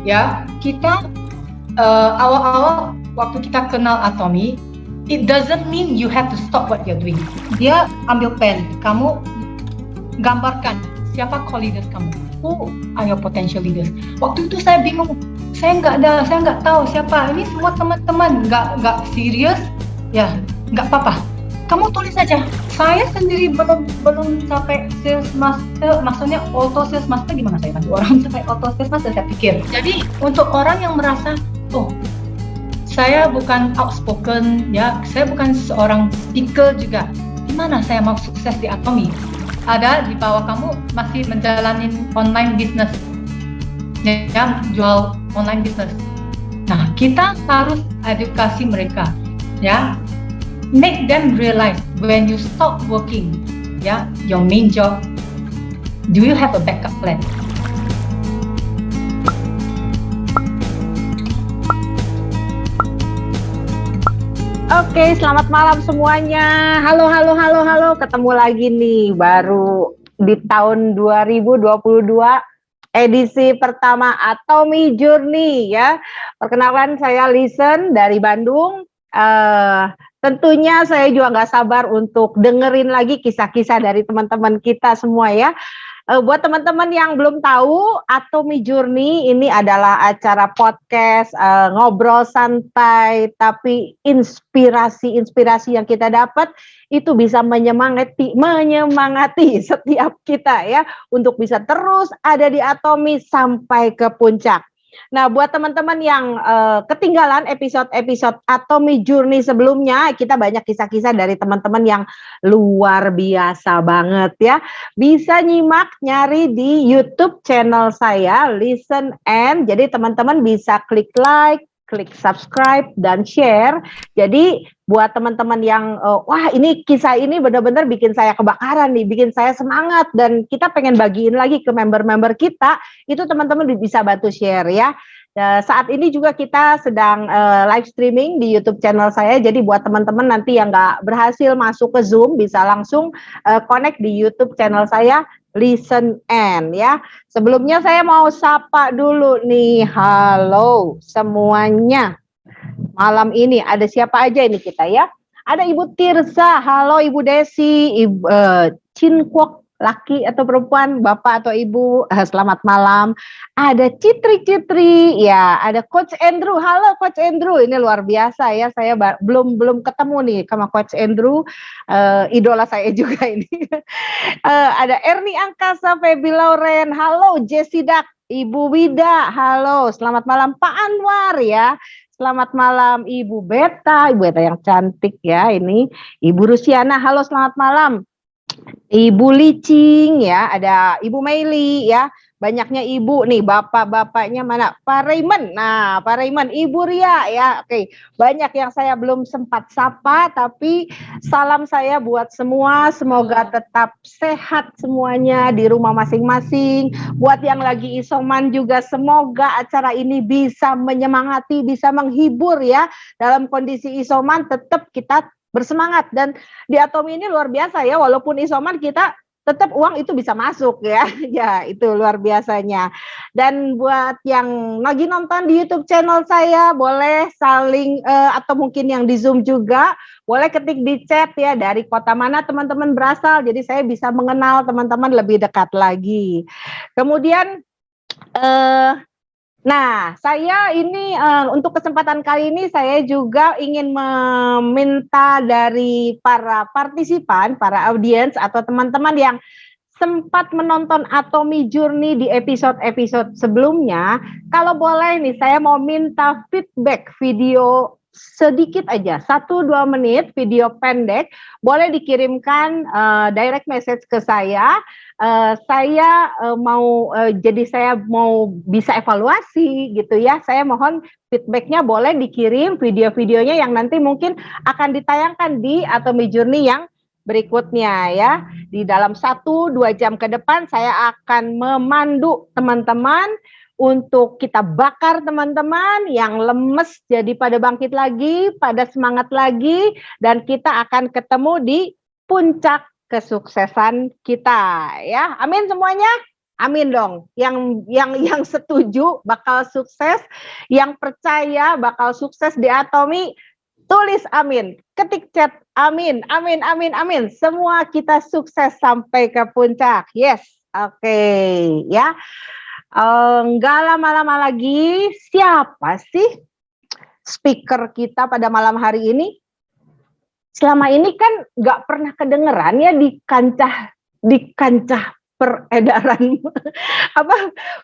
ya, kita awal-awal waktu kita kenal Atomy, it doesn't mean you have to stop what you're doing. Dia ambil pen, kamu gambarkan siapa co-leaders kamu, who are your potential leaders. Waktu itu saya bingung, saya nggak tahu siapa. Ini semua teman-teman nggak serius, ya nggak apa-apa. Kamu tulis saja. Saya sendiri belum sampai sales master, maksudnya auto sales master, gimana saya bantu orang sampai auto sales master, saya pikir. Jadi untuk orang yang merasa, oh saya bukan outspoken, ya saya bukan seorang speaker juga, gimana saya mau sukses di Atomy? Ada di bawah kamu masih menjalani online business, ya jual online business. Nah kita harus edukasi mereka, ya. Make them realize when you stop working, yeah, your main job, do you have a backup plan? Oke, selamat malam semuanya. Halo. Ketemu lagi nih baru di tahun 2022 edisi pertama Atomy Journey ya. Perkenalkan saya Listen dari Bandung. Tentunya saya juga nggak sabar untuk dengerin lagi kisah-kisah dari teman-teman kita semua ya. Buat teman-teman yang belum tahu, Atomy Journey ini adalah acara podcast ngobrol santai, tapi inspirasi yang kita dapat itu bisa menyemangati setiap kita ya untuk bisa terus ada di Atomy sampai ke puncak. Nah, buat teman-teman yang ketinggalan episode-episode Atomy Journey sebelumnya, kita banyak kisah-kisah dari teman-teman yang luar biasa banget ya. Bisa nyimak, nyari di YouTube channel saya, Listen and. Jadi teman-teman bisa klik like, klik subscribe, dan share. Jadi buat teman-teman yang wah ini kisah ini benar-benar bikin saya kebakaran nih, bikin saya semangat, dan kita pengen bagiin lagi ke member-member kita, itu teman-teman bisa bantu share ya. Saat ini juga kita sedang live streaming di YouTube channel saya, jadi buat teman-teman nanti yang nggak berhasil masuk ke Zoom bisa langsung connect di YouTube channel saya, Listen and ya. Sebelumnya saya mau sapa dulu nih, halo semuanya. Malam ini ada siapa aja ini kita ya? Ada Ibu Tirza, halo Ibu Desi, Ibu Cinkwok, laki atau perempuan, bapak atau ibu, selamat malam. Ada Citri, ya, ada Coach Andrew, halo Coach Andrew, ini luar biasa ya, saya belum ketemu nih sama Coach Andrew, idola saya juga ini. Ada Ernie Angkasa, Feby Lauren, halo Jessie Dak, Ibu Wida, halo, selamat malam Pak Anwar ya. Selamat malam Ibu Beta yang cantik ya ini. Ibu Rusiana, halo selamat malam. Ibu Licing ya, ada Ibu Meili ya. Banyaknya ibu nih, bapak-bapaknya mana? Pak Raymond. Nah, Pak Raymond, Ibu Ria ya. Oke, banyak yang saya belum sempat sapa, tapi salam saya buat semua, semoga tetap sehat semuanya di rumah masing-masing. Buat yang lagi isoman juga semoga acara ini bisa menyemangati, bisa menghibur ya. Dalam kondisi isoman tetap kita bersemangat, dan di Atomy ini luar biasa ya, walaupun isoman kita tetap uang itu bisa masuk ya. Ya, itu luar biasanya. Dan buat yang lagi nonton di YouTube channel saya, boleh saling atau mungkin yang di Zoom juga, boleh ketik di chat ya dari kota mana teman-teman berasal, jadi saya bisa mengenal teman-teman lebih dekat lagi. Kemudian nah, saya ini untuk kesempatan kali ini saya juga ingin meminta dari para partisipan, para audiens atau teman-teman yang sempat menonton Atomy Journey di episode-episode sebelumnya, kalau boleh nih saya mau minta feedback video sedikit aja, 1-2 menit video pendek, boleh dikirimkan direct message ke saya. Saya mau bisa evaluasi gitu ya. Saya mohon feedbacknya boleh dikirim video-videonya yang nanti mungkin akan ditayangkan di Atomy Journey yang berikutnya ya. Di dalam 1-2 jam ke depan saya akan memandu teman-teman untuk kita bakar teman-teman yang lemes jadi pada bangkit lagi, pada semangat lagi, dan kita akan ketemu di puncak kesuksesan kita ya. Amin semuanya. Amin dong. Yang setuju bakal sukses, yang percaya bakal sukses di Atomi, tulis amin. Ketik chat amin, amin, amin, amin. Semua kita sukses sampai ke puncak. Yes. Oke, ya. Nggak lama-lama lagi, siapa sih speaker kita pada malam hari ini? Selama ini kan nggak pernah kedengeran ya di kancah peredaran apa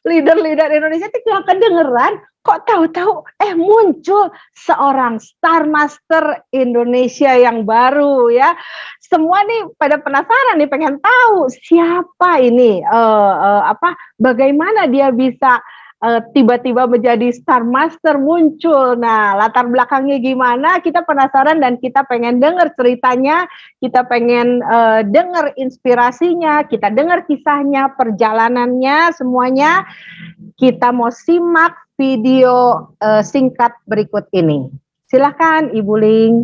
leader-leader Indonesia itu nggak kedengeran, kok tahu-tahu muncul seorang Star Master Indonesia yang baru ya. Semua nih pada penasaran nih, pengen tahu siapa ini, bagaimana dia bisa tiba-tiba menjadi Star Master muncul. Nah, latar belakangnya gimana? Kita penasaran dan kita pengen dengar ceritanya, kita pengen dengar inspirasinya, kita dengar kisahnya, perjalanannya, semuanya. Kita mau simak video singkat berikut ini. Silakan Ibu Ling.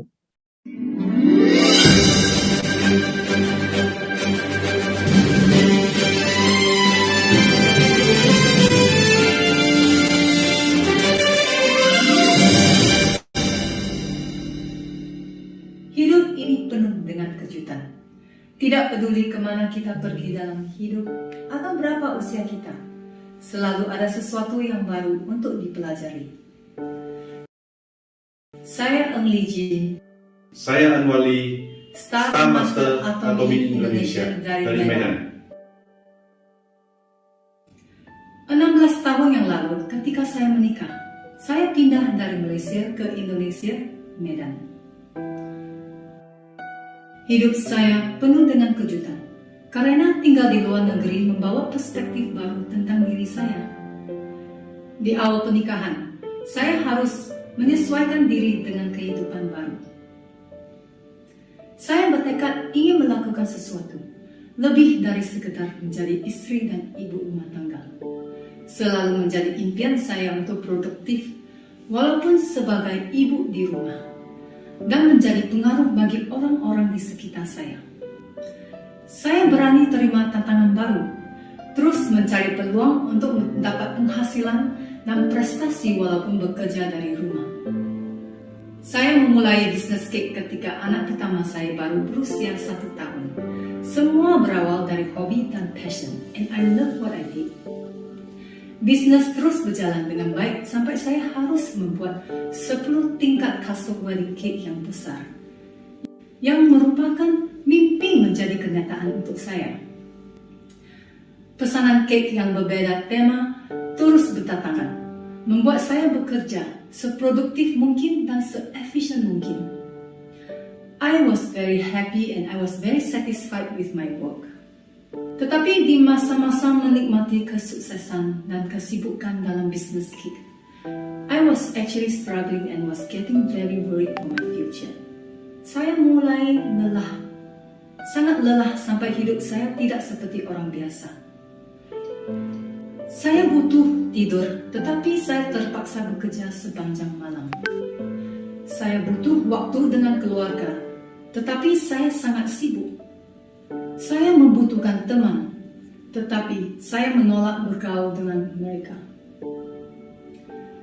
Hidup ini penuh dengan kejutan. Tidak peduli kemana kita pergi dalam hidup atau berapa usia kita, selalu ada sesuatu yang baru untuk dipelajari. Saya Eng Li Jin. Saya Anwali, Star Master Atomi Indonesia dari Medan. 16 tahun yang lalu ketika saya menikah, saya pindah dari Malaysia ke Indonesia, Medan. Hidup saya penuh dengan kejutan, karena tinggal di luar negeri membawa perspektif baru tentang diri saya. Di awal pernikahan, saya harus menyesuaikan diri dengan kehidupan baru. Saya bertekad ingin melakukan sesuatu, lebih dari sekedar menjadi istri dan ibu rumah tangga. Selalu menjadi impian saya untuk produktif, walaupun sebagai ibu di rumah, dan menjadi pengaruh bagi orang-orang di sekitar saya. Saya berani terima tantangan baru, terus mencari peluang untuk mendapat penghasilan dan prestasi walaupun bekerja dari rumah. Saya memulai bisnis cake ketika anak pertama saya baru berusia 1 tahun. Semua berawal dari hobi dan passion, and I love what I did. Bisnis terus berjalan dengan baik sampai saya harus membuat 10 tingkat custom wedding cake yang besar, yang merupakan mimpi menjadi kenyataan untuk saya. Pesanan cake yang berbeda tema terus berdatangan, membuat saya bekerja seproduktif mungkin dan seefisien mungkin. I was very happy and I was very satisfied with my work. Tetapi di masa-masa menikmati kesuksesan dan kesibukan dalam bisnis cake, I was actually struggling and was getting very worried for my future. Saya mulai lelah, sangat lelah sampai hidup saya tidak seperti orang biasa. Saya butuh tidur, tetapi saya terpaksa bekerja sepanjang malam. Saya butuh waktu dengan keluarga, tetapi saya sangat sibuk. Saya membutuhkan teman, tetapi saya menolak bergaul dengan mereka.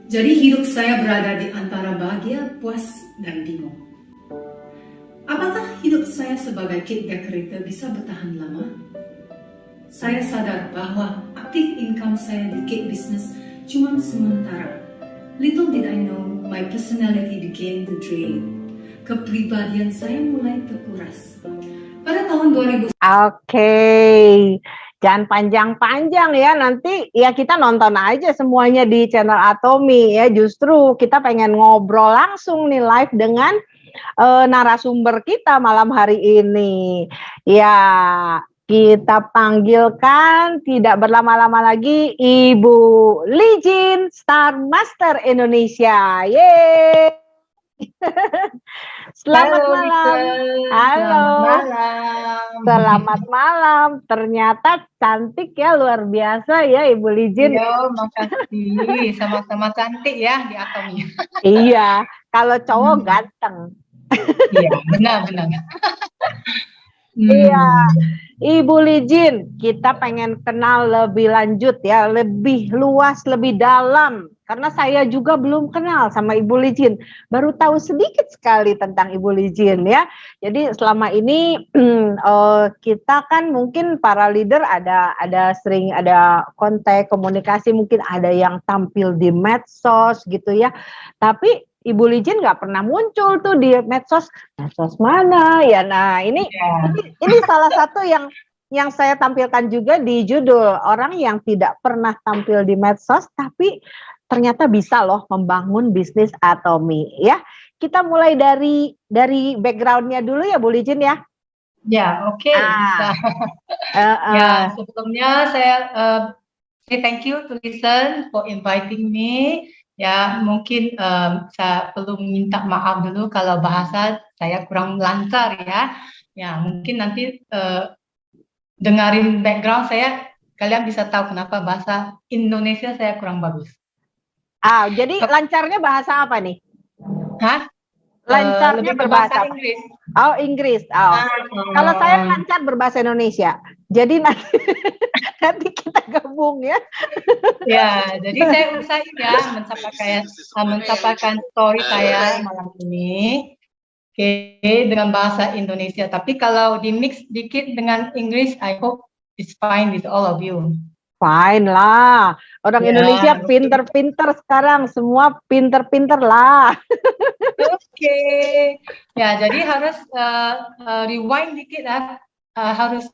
Jadi hidup saya berada di antara bahagia, puas, dan bingung. Apakah hidup saya sebagai cake decorator bisa bertahan lama? Saya sadar bahwa aktif income saya di cake business cuma sementara. Little did I know, my personality began to drain. Kepribadian saya mulai terkuras. Pada tahun 2000. Oke, jangan panjang-panjang ya, nanti ya kita nonton aja semuanya di channel Atomi ya. Justru kita pengen ngobrol langsung nih live dengan narasumber kita malam hari ini. Ya, kita panggilkan tidak berlama-lama lagi Ibu Li Jin, Star Master Indonesia. Yeay! Selamat malam. Halo. Selamat malam. Ternyata cantik ya, luar biasa ya Ibu Li Jin. Iya, makasih. Sama-sama cantik ya di Atomi. Iya, kalau cowok ganteng. Iya, benar-benar. Iya. Ibu Lijin, kita pengen kenal lebih lanjut ya, lebih luas, lebih dalam. Karena saya juga belum kenal sama Ibu Lijin, baru tahu sedikit sekali tentang Ibu Lijin ya. Jadi selama ini kita kan mungkin para leader ada sering ada kontak komunikasi, mungkin ada yang tampil di medsos gitu ya. Tapi Ibu Lijin nggak pernah muncul tuh di medsos. Medsos mana ya? Nah ini Ya. ini salah satu yang saya tampilkan juga di judul, orang yang tidak pernah tampil di medsos tapi ternyata bisa loh membangun bisnis Atomi ya. Kita mulai dari backgroundnya dulu ya Bu Lijin ya. Ya, oke, bisa. Ya, sebelumnya saya say thank you to Listen for inviting me. Ya, mungkin saya perlu minta maaf dulu kalau bahasa saya kurang lancar ya. Ya, mungkin nanti dengarin background saya, kalian bisa tahu kenapa bahasa Indonesia saya kurang bagus. Jadi lancarnya bahasa apa nih? Hah? Lancarnya Lebih ke berbahasa bahasa Inggris. Oh, Inggris. Oh. Kalau saya lancar berbahasa Indonesia. Jadi nanti kita gabung ya. Ya, jadi saya usahain ya mencapai story saya malam ini. Oke, dengan bahasa Indonesia. Tapi kalau di mix dikit dengan Inggris, I hope it's fine with all of you. Fine lah. Orang Indonesia pinter-pinter sekarang. Semua pinter-pinter lah. Oke. Ya, jadi harus rewind dikit ya. Harus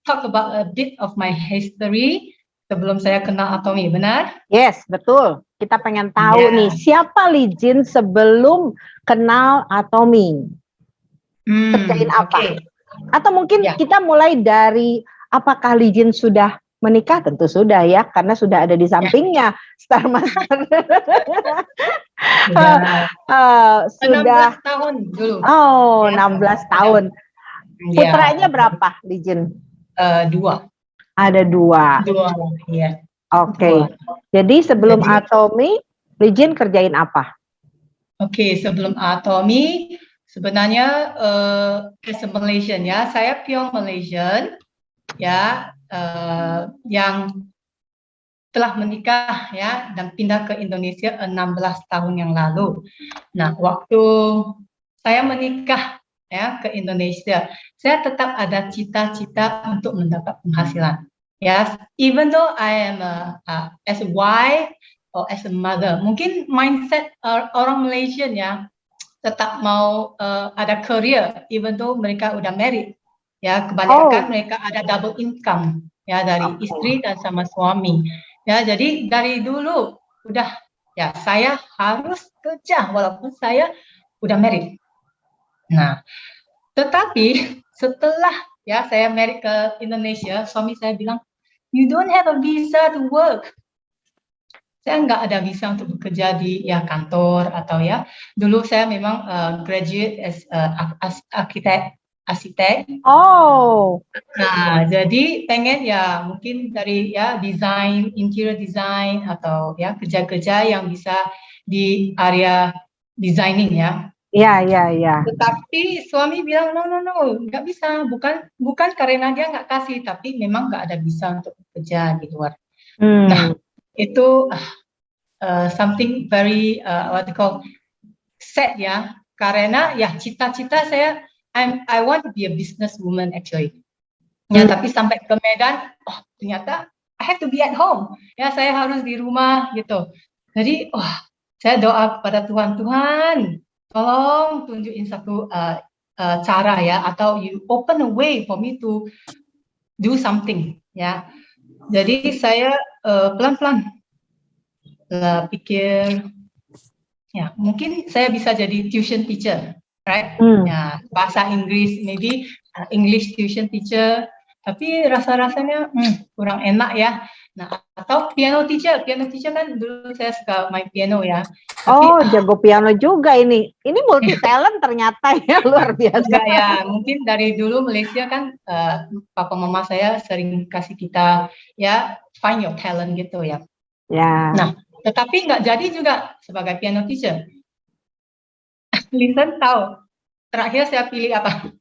talk about a bit of my history sebelum saya kenal Atomi, benar? Yes, betul. Kita pengen tahu nih, siapa Lijin sebelum kenal Atomi? Kerjain apa? Okay. Atau mungkin kita mulai dari apakah Lijin sudah menikah? Tentu sudah ya, karena sudah ada di sampingnya Star Master. Sudah 16 tahun dulu. Oh, 16 tahun. Putranya berapa, Lijin? 2. Ada 2. 2, iya. Oke. Jadi sebelum Atomi, Lijin kerjain apa? Oke, sebelum Atomi, sebenarnya as a Malaysian ya, saya pure Malaysian ya, yang telah menikah ya dan pindah ke Indonesia 16 tahun yang lalu. Nah, waktu saya menikah ya ke Indonesia, saya tetap ada cita-cita untuk mendapat penghasilan. Ya, even though I am as a wife or as a mother, mungkin mindset orang Malaysian ya tetap mau ada career, even though mereka udah married. Ya, kebanyakan mereka ada double income ya dari istri dan sama suami. Ya, jadi dari dulu udah ya saya harus kerja walaupun saya udah married. Nah, tetapi setelah ya saya married ke Indonesia, suami saya bilang, you don't have a visa to work. Saya nggak ada visa untuk bekerja di ya kantor atau ya. Dulu saya memang graduate as arsitek. Oh. Nah, jadi pengen ya mungkin dari ya desain, interior design atau ya kerja-kerja yang bisa di area designing ya. Iya. Tetapi suami bilang no, nggak bisa. Bukan karena dia nggak kasih, tapi memang nggak ada visa untuk bekerja di luar. Nah, itu something very what you call sad ya. Karena ya cita-cita saya I want to be a businesswoman actually. Ya, tapi sampai ke Medan, ternyata I have to be at home. Ya, saya harus di rumah gitu. Jadi, saya doa kepada Tuhan, tolong tunjukin satu cara ya, atau you open a way for me to do something ya. Jadi saya pelan-pelan pikir, ya mungkin saya bisa jadi tuition teacher. Right? Ya, bahasa Inggris, maybe English tuition teacher, tapi rasa-rasanya kurang enak ya. Nah, atau piano teacher kan dulu saya suka main piano ya. Tapi, jago piano juga ini. Ini multi talent ternyata ya, luar biasa. Ya, mungkin dari dulu Malaysia kan papa mama saya sering kasih kita ya find your talent gitu ya. Ya. Nah, tetapi nggak jadi juga sebagai piano teacher. Listen tahu, terakhir saya pilih apa?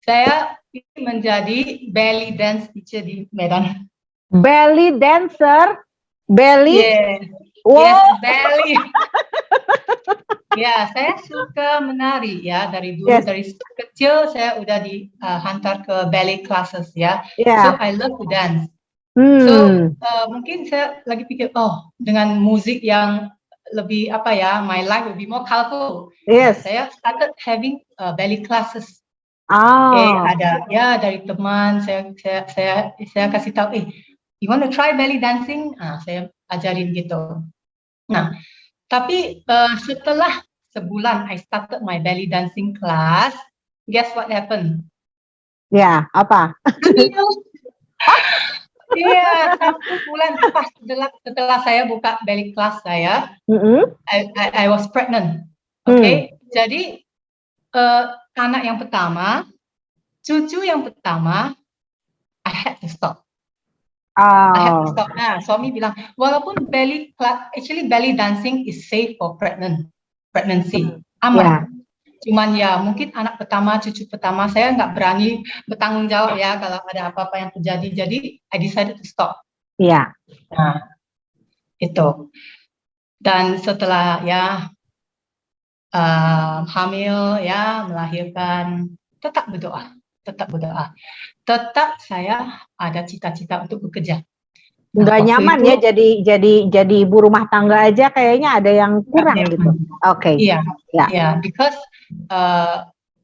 Saya menjadi belly dance teacher di Medan. Belly dancer, belly. Yes, Wow. yes, belly. Ya, saya suka menari ya dari dulu, Yes. dari kecil saya udah dihantar ke ballet classes ya. Yeah. So I love to dance. So mungkin saya lagi pikir, oh dengan musik yang lebih apa ya, my life will be more colorful. Yes. Saya started having ballet classes. Oh. Ada ya dari teman saya kasih tahu, you want to try belly dancing? Saya ajarin gitu. Nah, tapi setelah sebulan I started my belly dancing class, guess what happened? Ya, apa? Iya, 1 bulan pas setelah saya buka belly class saya, I was pregnant. Okay, jadi anak yang pertama, cucu yang pertama, I had to stop. I had to stop. Suami bilang, walaupun belly dancing is safe for pregnancy, aman. Yeah. Cuman ya mungkin anak pertama, cucu pertama saya nggak berani bertanggung jawab ya kalau ada apa-apa yang terjadi. Jadi I decided to stop. Iya. Nah, itu. Dan setelah ya hamil ya melahirkan, tetap berdoa. Tetap saya ada cita-cita untuk bekerja. Nggak nyaman ya jadi ibu rumah tangga aja kayaknya ada yang kurang gitu. Oke. Iya, because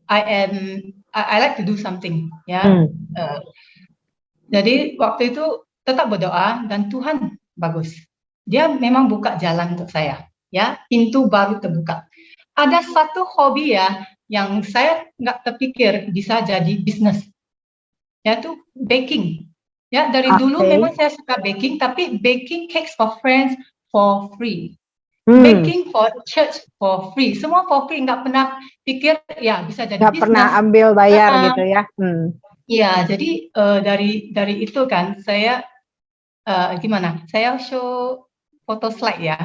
I like to do something ya. Jadi waktu itu tetap berdoa dan Tuhan bagus. Dia memang buka jalan untuk saya ya, pintu baru terbuka. Ada satu hobi ya yang saya nggak terpikir bisa jadi bisnis, yaitu baking. Ya, dari dulu memang saya suka baking, tapi baking cakes for friends for free. Baking for church for free. Semua for free, nggak pernah pikir ya bisa jadi bisnis. Nggak pernah ambil bayar gitu ya. Iya, jadi dari itu kan saya gimana? Saya show foto slide ya.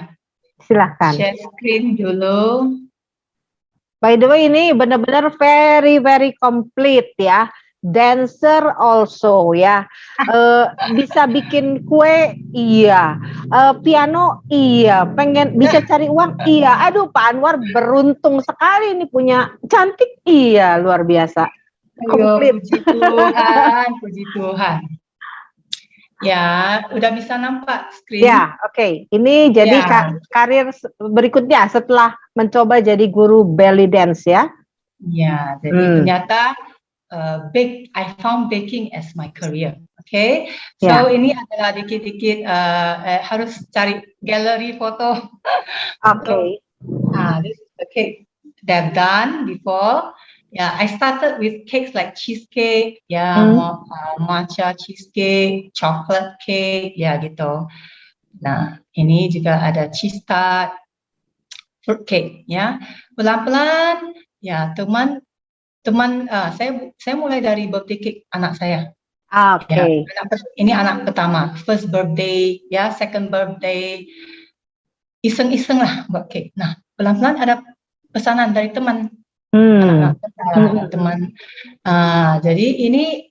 Silahkan. Share screen dulu. By the way, ini benar-benar very complete ya. Dancer also ya, bisa bikin kue iya, piano iya, pengen bisa cari uang iya. Aduh, Pak Anwar beruntung sekali nih punya cantik iya, luar biasa. Komplit. Puji Tuhan. Ya, udah bisa nampak screen. Ya, oke. Ini jadi karir berikutnya setelah mencoba jadi guru belly dance ya. Ya, jadi ternyata I found baking as my career. Okay, so ini adalah dikit-dikit harus cari galeri foto. Okay. This is the cake they've done before. I started with cakes like cheesecake, matcha cheesecake, chocolate cake, gitu. Nah, ini juga ada cheese tart, fruit cake, ya. Pelan-pelan, ya teman saya mulai dari birthday cake anak saya. Oke. Ini anak pertama, first birthday, second birthday, iseng-iseng lah buat cake. Nah, pelan-pelan ada pesanan dari teman, teman. Jadi ini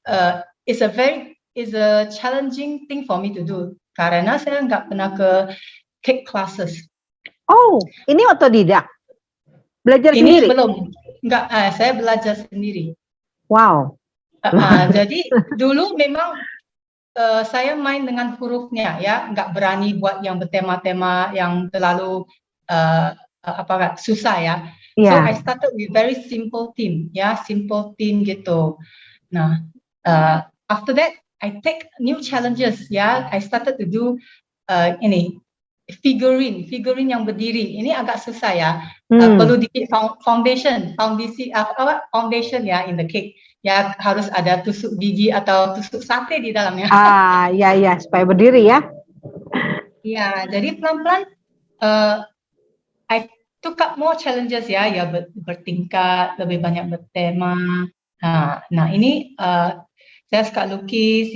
is a challenging thing for me to do karena saya nggak pernah ke cake classes. Oh, ini otodidak, belajar ini sendiri? Belum. Enggak, saya belajar sendiri. Wow. Jadi dulu memang saya main dengan hurufnya ya, nggak berani buat yang bertema-tema yang terlalu susah ya. So I started with very simple theme, simple theme gitu. Nah, after that I take new challenges I started to do figurine yang berdiri. Ini agak susah ya. Perlu dikit foundation ya in the cake. Ya harus ada tusuk biji atau tusuk sate di dalamnya. Ya supaya berdiri ya. Ya, jadi pelan-pelan I took up more challenges ya bertingkat, lebih banyak bertema. Nah ini saya suka lukis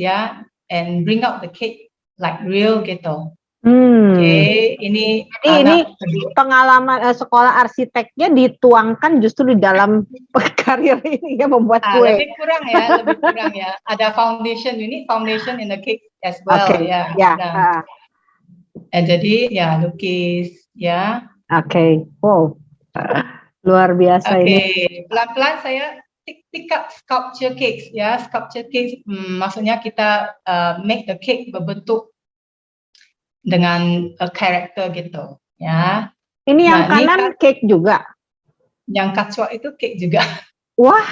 and bring out the cake like real gitu. Oke, ini Jadi ini anak pengalaman sekolah arsiteknya dituangkan justru di dalam karir ini ya, membuat kue. lebih kurang ya, lebih kurang ya. Ada foundation, you need foundation in the cake as well Oke, ya. ya. Nah, jadi ya lukis ya. Oke, wow, luar biasa Oke, ini. pelan-pelan saya pick up sculpture cakes ya. Sculpture cakes maksudnya kita make the cake berbentuk dengan karakter gitu ya. Ini yang Nah, ini kanan cake juga. yang kacau itu cake juga. Wah,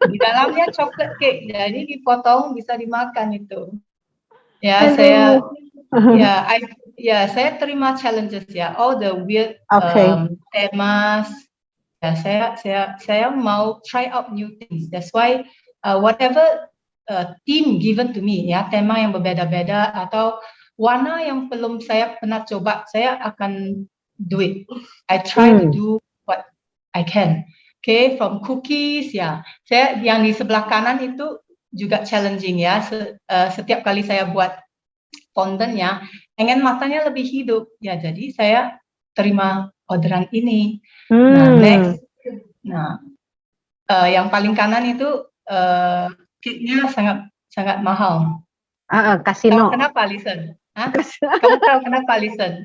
Di dalamnya chocolate cake, jadi dipotong bisa dimakan itu. Ya, aduh. saya terima challenges ya. All the weird Oke. temas. Ya, saya mau try out new things. That's why whatever theme given to me ya, tema yang berbeda-beda atau warna yang belum saya pernah coba, saya akan do it. I try to do what I can. Okay, from cookies ya. Saya yang di sebelah kanan itu juga challenging ya. Setiap kali saya buat fondantnya, pengen matanya lebih hidup ya. Jadi saya terima orderan ini. Nah, next. Nah, yang paling kanan itu cake-nya sangat mahal. Kasino. Tahu kenapa, Listen? Kamu tahu kenapa, Listen?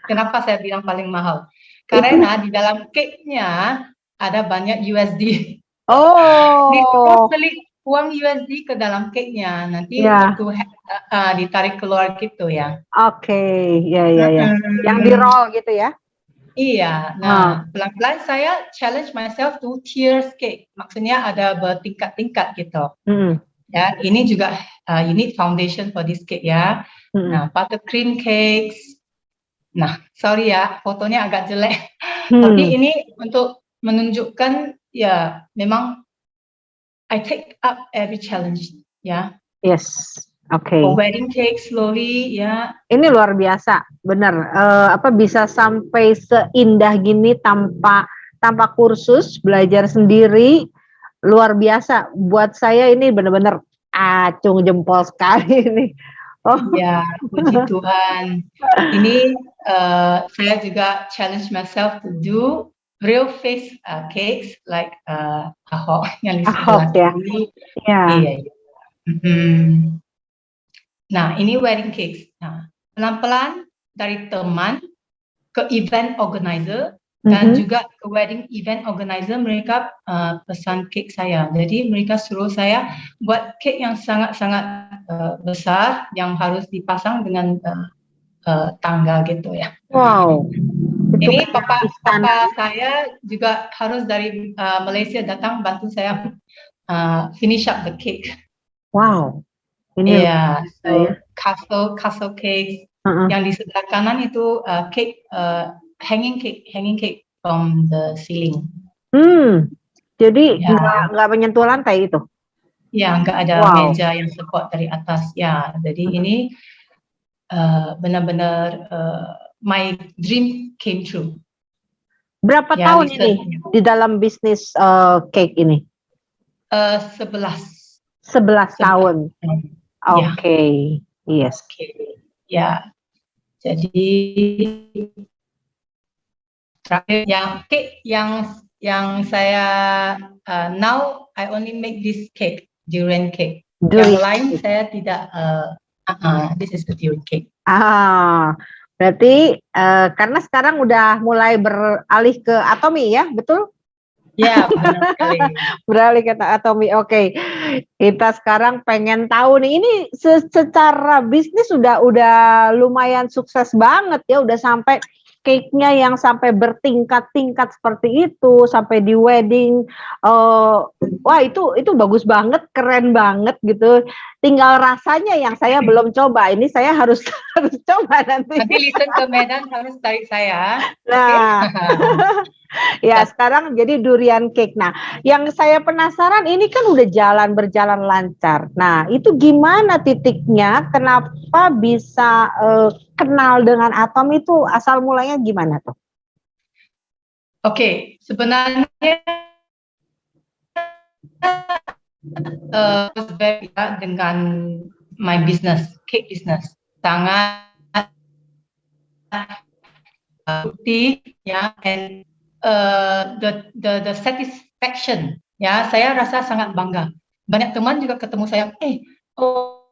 Kenapa saya bilang paling mahal? Karena di dalam cake-nya ada banyak USD. Disuruh beli uang USD ke dalam cake-nya. Nanti waktu ditarik keluar gitu ya. Oke, ya. Yang di roll gitu ya? Iya, nah pelan-pelan saya challenge myself to tiers cake. Maksudnya ada bertingkat-tingkat gitu. Ya, ini juga you need foundation for this cake ya. Nah, buttercream cakes. Nah, sorry ya, fotonya agak jelek. Tapi ini untuk menunjukkan ya memang I take up every challenge ya. Yes, oke. Wedding cake slowly ya. Ini luar biasa, bener. Bisa sampai seindah gini tanpa kursus, belajar sendiri, luar biasa. Buat saya ini benar-benar acung jempol sekali ini. Ya, puji Tuhan. Ini saya juga challenge myself to do real face cakes like Ahok yang di sebelah kiri. Iya. Nah, ini wedding cakes. Nah, pelan-pelan dari teman ke event organizer dan juga ke wedding event organizer, mereka pesan cake saya. Jadi mereka suruh saya buat cake yang sangat-sangat besar yang harus dipasang dengan tangga gitu ya. Wow. Ini papa saya juga harus dari Malaysia datang bantu saya finish up the cake. Wow. Ini castle cake. Yang di sebelah kanan itu cake hanging cake from the ceiling. Jadi nggak menyentuh lantai itu? Ya, nggak ada meja yang support dari atas. Ya, jadi ini benar-benar my dream came true. Berapa tahun ini di dalam bisnis cake ini? 11 tahun. Oke. Yes. Ya. Jadi terakhir yang cake yang saya now I only make this cake, durian cake. Yang lain saya tidak this is the durian cake. Berarti karena sekarang udah mulai beralih ke Atomy ya, betul? Ya, benar sekali. Beralih ke Atomy. Oke. Kita sekarang pengen tahu nih, ini secara bisnis udah lumayan sukses banget ya, udah sampai cake-nya yang sampai bertingkat-tingkat seperti itu, sampai di wedding. Wah, itu bagus banget, keren banget gitu. Tinggal rasanya yang saya belum coba. Ini saya harus coba nanti. Nanti Listen ke Medan harus tarik saya. Nah. Ya, sekarang jadi durian cake. Nah, yang saya penasaran ini kan udah berjalan lancar. Nah, itu gimana titiknya? Kenapa bisa kenal dengan Atom itu? Asal mulanya gimana tuh? Oke, sebenarnya dengan my business, cake business, sangat bukti ya, and the satisfaction ya, saya rasa sangat bangga. Banyak teman juga ketemu saya, oh,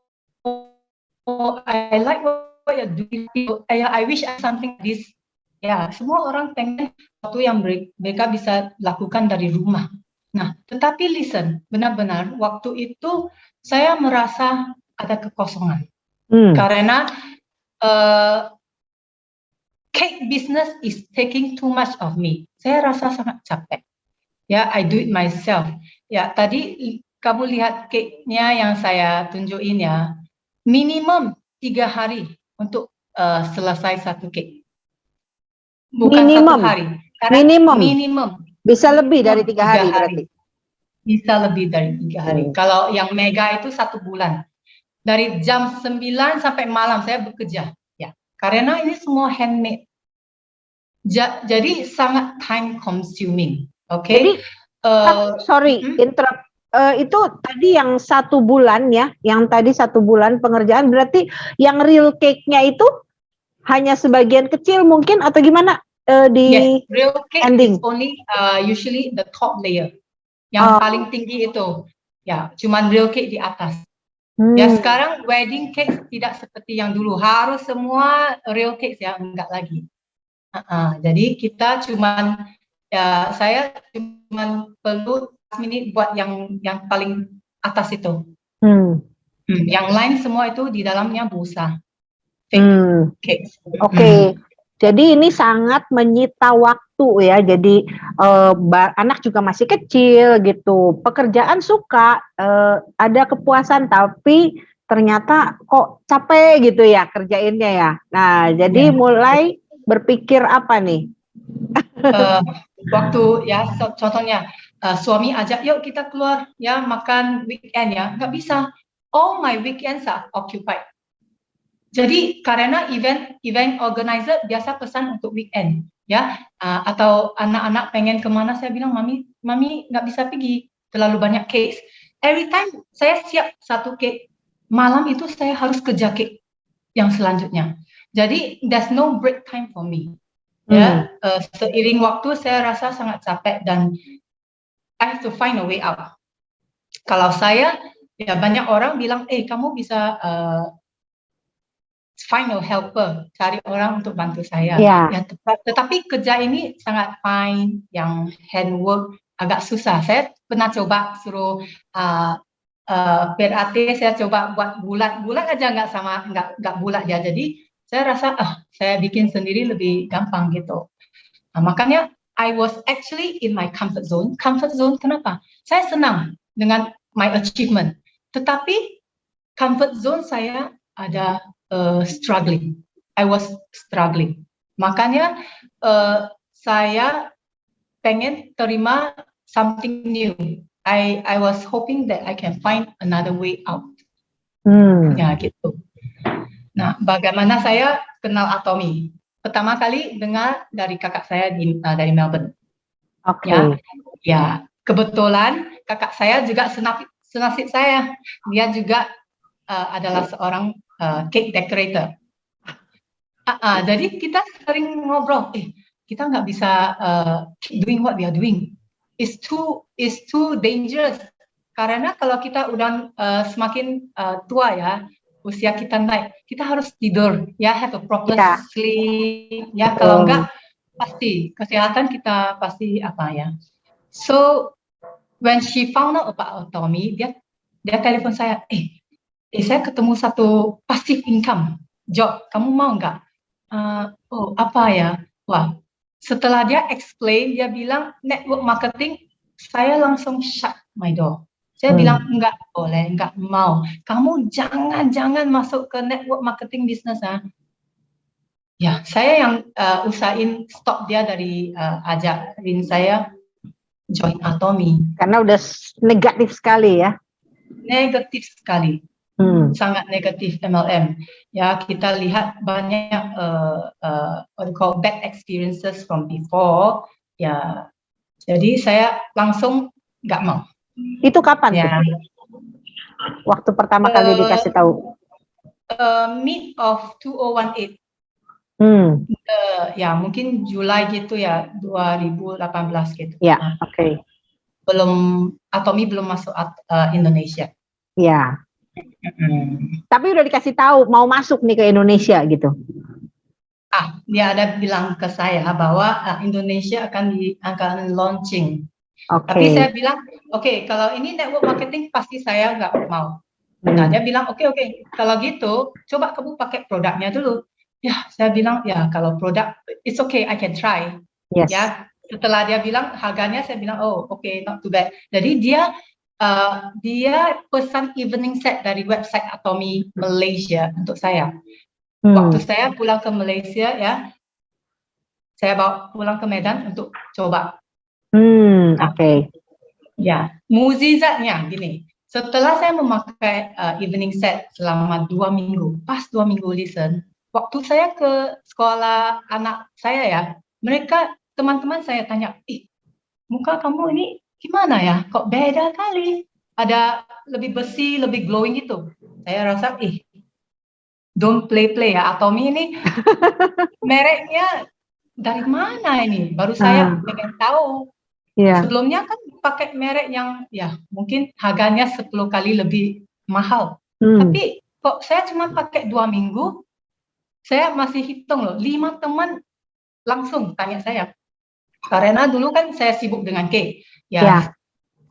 I like what you're doing, I wish I something like this. Ya, semua orang pengen sesuatu yang mereka bisa lakukan dari rumah. Nah, tetapi listen, benar-benar waktu itu saya merasa ada kekosongan karena cake business is taking too much of me. Saya rasa sangat capek. Ya, I do it myself. Ya, tadi kamu lihat cake-nya yang saya tunjukin ya. Minimum 3 hari untuk selesai satu cake. Bukan Minimum. 1 hari. Minimum. Bisa lebih dari 3 hari berarti. Bisa lebih dari 3 hari. Kalau yang mega itu 1 bulan. Dari jam 9 sampai malam saya bekerja. Ya, karena ini semua handmade. Jadi sangat time consuming. Oke. Jadi, sorry, interrupt. Itu tadi yang 1 bulan ya, yang tadi 1 bulan pengerjaan, berarti yang real cake-nya itu hanya sebagian kecil mungkin atau gimana Yes, real cake ending? is only usually the top layer, yang paling tinggi itu. Ya, cuman real cake di atas. Ya, sekarang wedding cake tidak seperti yang dulu, harus semua real cake ya, enggak lagi. Jadi kita cuman saya cuman perlu minit buat yang paling atas itu. Yang lain semua itu di dalamnya busa. Oke. Jadi ini sangat menyita waktu ya. Jadi anak juga masih kecil gitu. Pekerjaan suka, ada kepuasan, tapi ternyata kok capek gitu ya kerjainnya ya. Nah, jadi mulai berpikir apa nih? Waktu ya, contohnya suami ajak, yuk kita keluar ya makan weekend ya, nggak bisa. All my weekends are occupied. Jadi karena event organizer biasa pesan untuk weekend ya, atau anak-anak pengen kemana, saya bilang mami nggak bisa pergi, terlalu banyak cake. Every time saya siap satu cake, malam itu saya harus kerja cake yang selanjutnya. Jadi there's no break time for me. Ya, seiring waktu saya rasa sangat capek dan I have to find a way out. Kalau saya, ya banyak orang bilang, kamu bisa find a helper, cari orang untuk bantu saya. Ya, tetapi kerja ini sangat fine, yang handwork agak susah. Saya pernah coba suruh PRAT, saya coba buat bulat aja nggak bulat ya. Jadi saya rasa saya bikin sendiri lebih gampang gitu. Nah, makanya I was actually in my comfort zone. Comfort zone kenapa? Saya senang dengan my achievement. Tetapi comfort zone saya ada struggling. I was struggling. Makanya saya pengen terima something new. I was hoping that I can find another way out. Ya gitu. Nah, bagaimana saya kenal Atomy? Pertama kali dengar dari kakak saya dari Melbourne. Ya, kebetulan kakak saya juga senasib saya. Dia juga adalah seorang cake decorator. Jadi kita sering ngobrol. Kita nggak bisa keep doing what we are doing. It's too dangerous. Karena kalau kita udah semakin tua ya, usia kita naik, kita harus tidur ya, have a proper sleep ya. Kalau enggak, pasti kesehatan kita pasti apa ya. So when she found out about Atomy, dia telepon saya, saya ketemu satu passive income job, kamu mau nggak? Apa ya? Wah, setelah dia explain, dia bilang network marketing, saya langsung shut my door. Saya bilang enggak boleh, enggak mau. Kamu jangan masuk ke network marketing business. Ya, saya yang usahain stop dia dari ajarin saya join Atomy. Karena udah negatif sekali ya. Negatif sekali. Sangat negatif MLM. Ya, kita lihat banyak what we call bad experiences from before. Ya, jadi saya langsung nggak mau. Itu kapan tuh? Waktu pertama kali dikasih tahu? Mid of 2018. Ya mungkin Julai gitu ya, 2018 gitu. Ya, Nah, oke. Atomi belum masuk Indonesia. Ya. Mm. Tapi udah dikasih tahu mau masuk nih ke Indonesia gitu. Dia ada bilang ke saya bahwa Indonesia akan launching. Oke. Tapi saya bilang, oke, kalau ini network marketing pasti saya nggak mau. Nah, dia bilang, oke, kalau gitu, coba kamu pakai produknya dulu. Ya, saya bilang, ya kalau produk, it's okay, I can try. Yes. Ya, setelah dia bilang harganya, saya bilang, oh, oke, not too bad. Jadi dia pesan evening set dari website Atomi Malaysia untuk saya. Waktu saya pulang ke Malaysia, ya, saya bawa pulang ke Medan untuk coba. Oke. Ya, mukjizatnya gini. Setelah saya memakai evening set selama 2 minggu, pas 2 minggu listen, waktu saya ke sekolah anak saya ya, teman-teman saya tanya, muka kamu ini gimana ya? Kok beda kali? Ada lebih bersih, lebih glowing gitu. Saya rasa, don't play ya. Atomi ini mereknya dari mana ini? Baru saya pengen tahu. Yeah. Sebelumnya kan pakai merek yang ya mungkin harganya 10 kali lebih mahal. Tapi kok saya cuma pakai 2 minggu, saya masih hitung loh, 5 teman langsung tanya saya. Karena dulu kan saya sibuk dengan cake. Ya.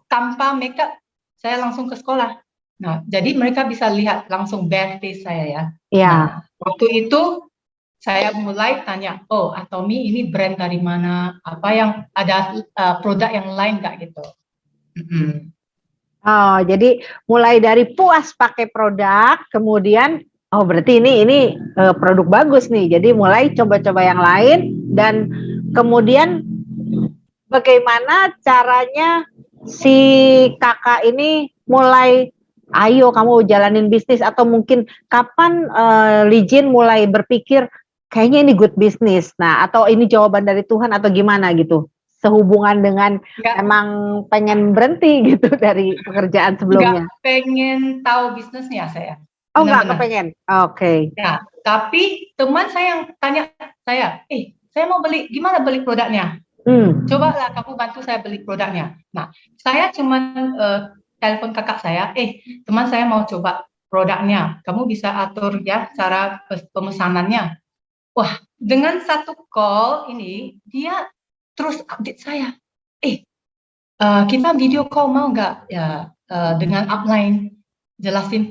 Tanpa makeup saya langsung ke sekolah. Nah, jadi mereka bisa lihat langsung bare face saya ya. Nah, waktu itu saya mulai tanya, Atomi ini brand dari mana? Apa yang ada produk yang lain nggak gitu? Oh, jadi mulai dari puas pakai produk, kemudian berarti ini produk bagus nih. Jadi mulai coba-coba yang lain dan kemudian bagaimana caranya si kakak ini mulai ayo kamu jalanin bisnis atau mungkin kapan Lijin mulai berpikir kayaknya ini good business. Nah, atau ini jawaban dari Tuhan atau gimana gitu? Sehubungan dengan emang pengen berhenti gitu dari pekerjaan sebelumnya. Nggak pengen tahu bisnisnya saya. Oh, nggak kepengen. Oke. Ya, tapi teman saya yang tanya saya, saya mau beli, gimana beli produknya? Cobalah kamu bantu saya beli produknya. Nah, saya cuma telepon kakak saya, teman saya mau coba produknya. Kamu bisa atur ya cara pemesanannya. Wah, dengan satu call ini dia terus update saya. Kita video call mau nggak ya dengan upline jelasin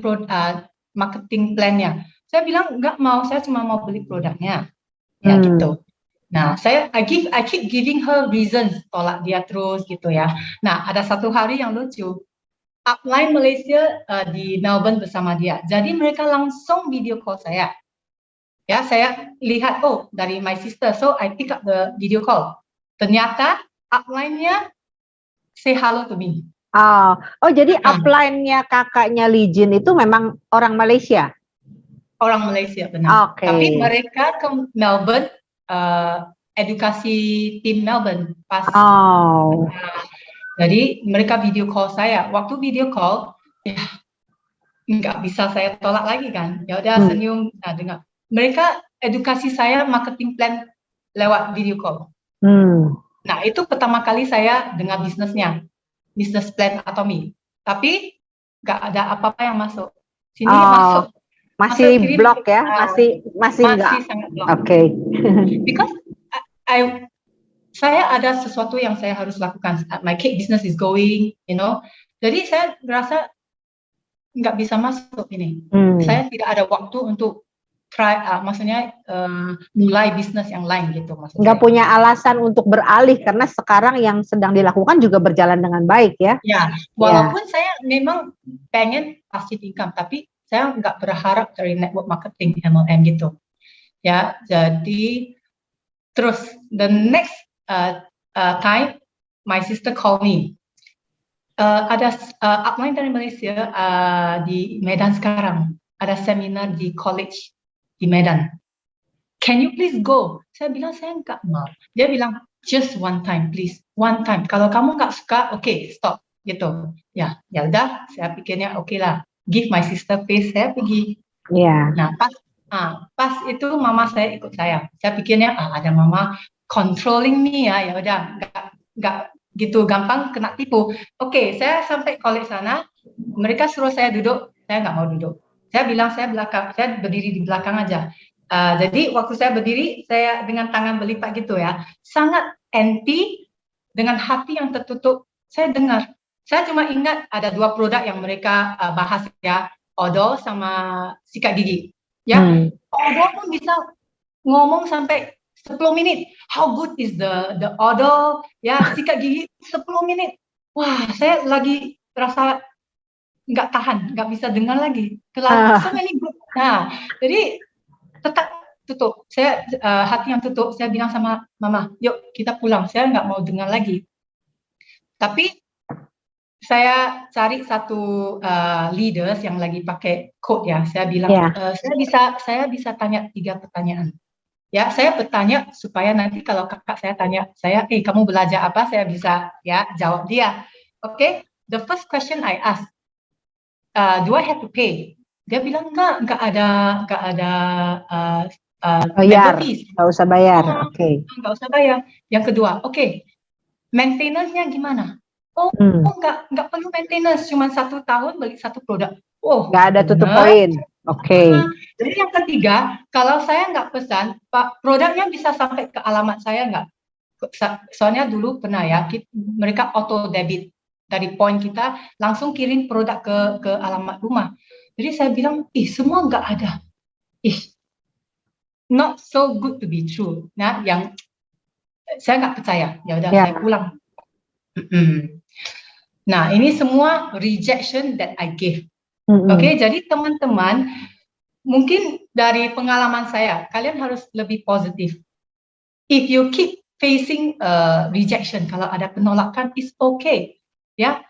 marketing plan-nya. Saya bilang nggak mau, saya cuma mau beli produknya. Ya gitu. Nah, I keep giving her reasons tolak dia terus gitu ya. Nah, ada satu hari yang lucu. Upline Malaysia di Melbourne bersama dia. Jadi mereka langsung video call saya. Ya, saya lihat dari my sister. So I pick up the video call. Ternyata upline-nya say hello to me. Jadi upline-nya kakaknya Lijin itu memang orang Malaysia? Orang Malaysia, benar. Okay. Tapi mereka ke Melbourne, edukasi tim Melbourne pas. Jadi mereka video call saya. Waktu video call, ya nggak bisa saya tolak lagi kan. Ya udah senyum, dengar. Mereka edukasi saya marketing plan lewat video call. Nah, itu pertama kali saya dengar bisnisnya. Business plan Atomi. Tapi nggak ada apa-apa yang masuk. Sini masih blok ya? Masih enggak? Sangat blok. Oke. Because saya ada sesuatu yang saya harus lakukan. My cake business is going, Jadi saya merasa nggak bisa masuk ini. Saya tidak ada waktu untuk maksudnya mulai bisnis yang lain gitu. Nggak punya alasan untuk beralih karena sekarang yang sedang dilakukan juga berjalan dengan baik ya. Ya, walaupun saya memang pengen passive income, tapi saya nggak berharap dari network marketing MLM gitu. Ya, jadi terus the next time my sister call me. Ada upline dari Malaysia di Medan sekarang. Ada seminar di college di Medan. Can you please go? Saya bilang saya nggak mau. Dia bilang just one time please, one time. Kalau kamu nggak suka, stop gitu. Ya udah. Saya pikirnya lah. Give my sister face, saya pergi. Yeah. Nah Pas itu mama saya ikut saya. Saya pikirnya ada mama controlling me ya udah nggak gitu gampang kena tipu. Oke, saya sampai college sana, mereka suruh saya duduk, saya nggak mau duduk. Saya bilang saya berdiri di belakang aja. Jadi waktu saya berdiri, saya dengan tangan berlipat gitu ya, sangat empty, dengan hati yang tertutup. Saya dengar, saya cuma ingat ada 2 produk yang mereka bahas ya, odol sama sikat gigi. Ya, odol pun bisa ngomong sampai 10 menit. How good is the odol? Ya, sikat gigi 10 menit. Wah, saya lagi rasa nggak tahan, nggak bisa dengar lagi. So many good. Nah, jadi tetap tutup. Saya hati yang tutup. Saya bilang sama mama, yuk kita pulang. Saya nggak mau dengar lagi. Tapi saya cari satu leaders yang lagi pakai code ya. Saya bilang, saya bisa tanya 3 pertanyaan. Ya, saya bertanya supaya nanti kalau kakak saya tanya saya, kamu belajar apa? Saya bisa ya jawab dia. Oke, the first question I ask, do I have to pay? Dia bilang nggak ada Bayar, member fees. nggak usah bayar. Oke. Nggak usah bayar. Yang kedua, maintenance-nya gimana? Nggak perlu maintenance, cuma 1 tahun beli 1 produk. Nggak ada tutup poin. Oke. Jadi yang ketiga, kalau saya nggak pesan, Pak, produknya bisa sampai ke alamat saya nggak? Soalnya dulu pernah ya, mereka auto debit dari poin kita, langsung kirim produk ke alamat rumah. Jadi saya bilang, semua nggak ada. Not so good to be true. Nah, yang saya nggak percaya. Ya udah, saya pulang. Nah, ini semua rejection that I gave. Oke, jadi teman-teman, mungkin dari pengalaman saya, kalian harus lebih positif. If you keep facing rejection, kalau ada penolakan, it's okay. Ya,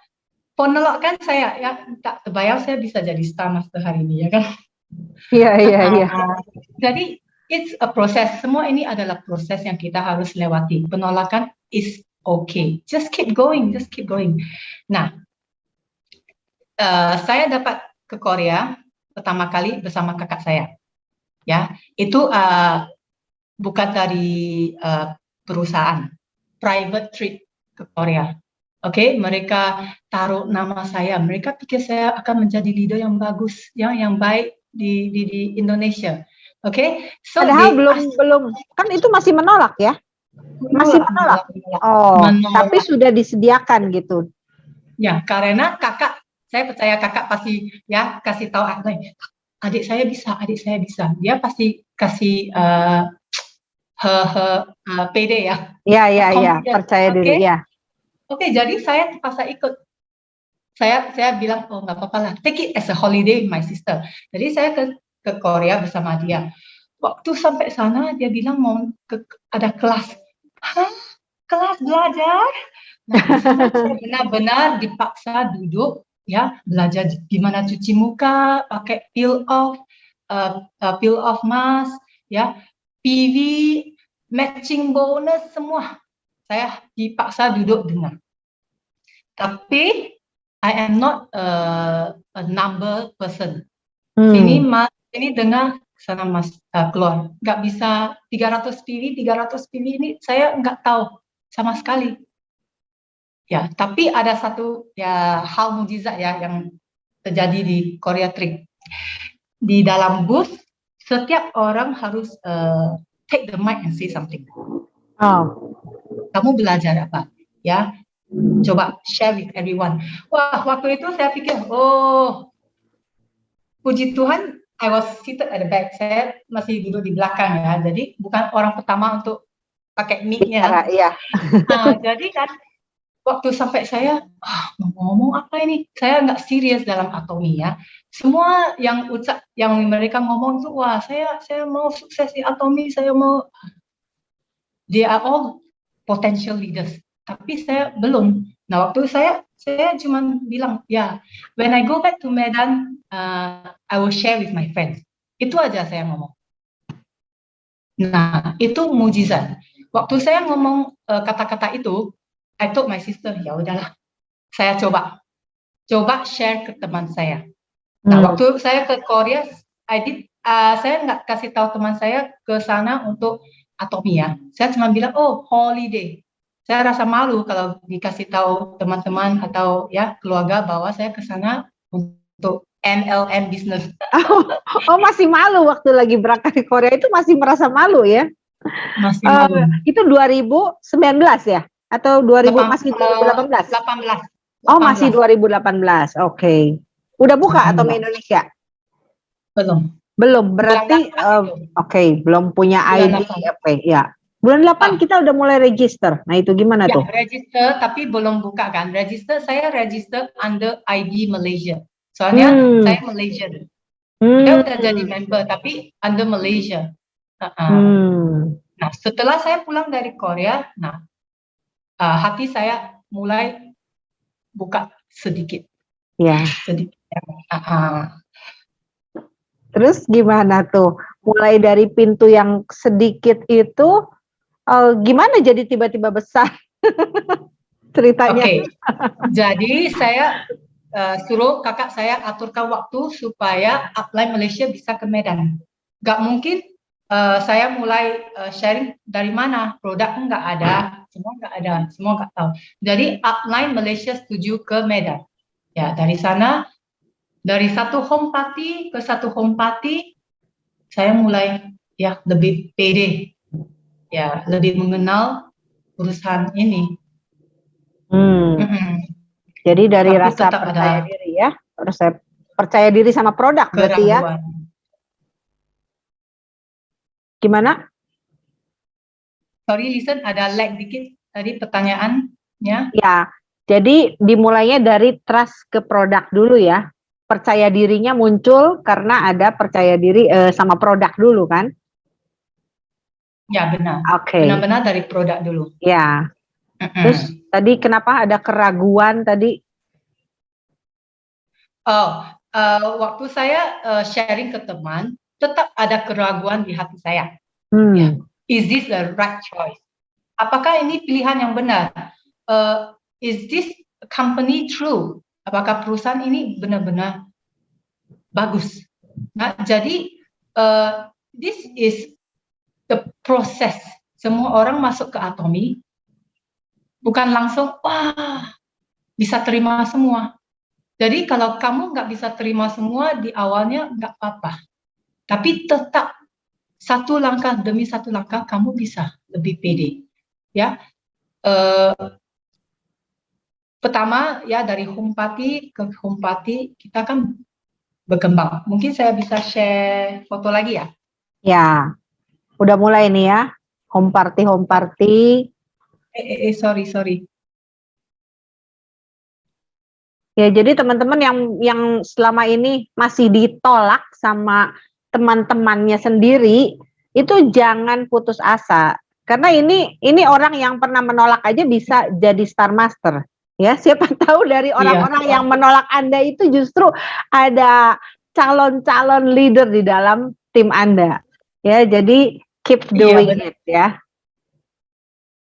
penolakan saya, ya tak terbayang saya bisa jadi Star Master hari ini, ya kan? Iya. Jadi, it's a process. Semua ini adalah proses yang kita harus lewati. Penolakan is okay. Just keep going, just keep going. Nah, saya dapat ke Korea pertama kali bersama kakak saya. Ya, itu bukan dari perusahaan, private trip ke Korea. Oke, mereka taruh nama saya. Mereka pikir saya akan menjadi leader yang bagus, yang baik di Indonesia. Oke, so padahal belum kan itu masih menolak ya? Masih menolak. Tapi sudah disediakan gitu. Ya, karena saya percaya kakak pasti ya kasih tahu adik saya bisa. Dia pasti kasih pede ya. Iya, percaya diri ya. Oke, jadi saya terpaksa ikut. Saya bilang, nggak apa-apa lah, take it as a holiday my sister. Jadi saya ke Korea bersama dia. Waktu sampai sana dia bilang mau ada kelas. Kelas belajar? Nah, saya benar-benar dipaksa duduk ya, belajar gimana cuci muka, pakai peel off mask, ya, PV, matching bonus, semua. Saya dipaksa duduk dengar. Tapi I am not a number person. Ini dengar sana mas keluar. Nggak bisa 300 PV ini saya nggak tahu sama sekali. Ya, tapi ada satu ya hal mujizat ya yang terjadi di Korea Trip. Di dalam booth setiap orang harus take the mic and say something. Kamu belajar apa? Ya, coba share with everyone. Wah, waktu itu saya pikir, puji Tuhan, I was seated at the back. Saya masih duduk di belakang ya. Jadi bukan orang pertama untuk pakai mic-nya. Iya. Jadi kan waktu sampai saya mau ngomong apa ini? Saya nggak serius dalam Atomi ya. Semua yang mereka ngomong tuh, wah saya mau sukses di Atomi, saya mau. They are all potential leaders. Tapi saya belum. Nah, waktu saya cuma bilang, when I go back to Medan, I will share with my friends. Itu aja saya ngomong. Nah, itu mujizat. Waktu saya ngomong kata-kata itu, I told my sister, ya udahlah, saya coba share ke teman saya. Nah, waktu saya ke Korea, I did saya nggak kasih tahu teman saya ke sana untuk Atomi ya. Saya cuma bilang, oh holiday. Saya rasa malu kalau dikasih tahu teman-teman atau ya keluarga bahwa saya ke sana untuk MLM business. Oh, masih malu waktu lagi berangkat ke Korea itu masih merasa malu ya? Masih malu. Itu 2019 ya? Atau 2000 masih 2018? 18. Oh, masih 2018. Oke. Udah buka atau 18. Indonesia? Belum. Belum. Berarti oke, belum punya Bulan ID. Oke, ya. Bulan 8 kita udah mulai register. Nah, itu gimana Ya, tuh? register tapi belum buka kan. Saya register under ID Malaysia. Soalnya saya Malaysian. Saya udah jadi member tapi under Malaysia. Nah, setelah saya pulang dari Korea, nah hati saya mulai buka sedikit. Ya. Sedikit. Terus gimana tuh? Mulai dari pintu yang sedikit itu, gimana jadi tiba-tiba besar? Ceritanya. Oke. Jadi saya suruh kakak saya aturkan waktu supaya upline Malaysia bisa ke Medan. Gak mungkin saya mulai sharing dari mana, produk nggak ada, semua nggak tahu. Jadi upline Malaysia setuju ke Medan. Ya, dari sana, dari satu home party ke satu home party, saya mulai ya lebih pede, ya lebih mengenal perusahaan ini. Jadi dari Tapi rasa percaya diri ya, percaya diri sama produk berarti ya. Gimana? Sorry, listen, ada lag dikit tadi pertanyaannya. Ya, jadi dimulainya dari trust ke produk dulu ya. Percaya dirinya muncul karena ada percaya diri sama produk dulu kan? Ya, benar. Oke. Benar-benar dari produk dulu. Ya. Terus tadi kenapa ada keraguan tadi? Waktu saya sharing ke teman, tetap ada keraguan di hati saya. Ya. Is this the right choice? Apakah ini pilihan yang benar? Is this company true? Apakah perusahaan ini benar-benar bagus? Nah, jadi this is the process. Semua orang masuk ke Atomi bukan langsung wah bisa terima semua. Jadi kalau kamu nggak bisa terima semua di awalnya nggak apa-apa. Tapi tetap satu langkah demi satu langkah kamu bisa lebih pede. Ya, pertama ya dari home party ke home party kita kan berkembang. Mungkin saya bisa share foto lagi ya? Ya, udah mulai nih ya, home party. Sorry. Ya, jadi teman-teman yang selama ini masih ditolak sama teman-temannya sendiri, itu jangan putus asa. Karena ini orang yang pernah menolak aja bisa jadi Star Master. Ya, siapa tahu dari orang-orang yang menolak Anda itu justru ada calon-calon leader di dalam tim Anda. Ya, jadi keep doing it ya.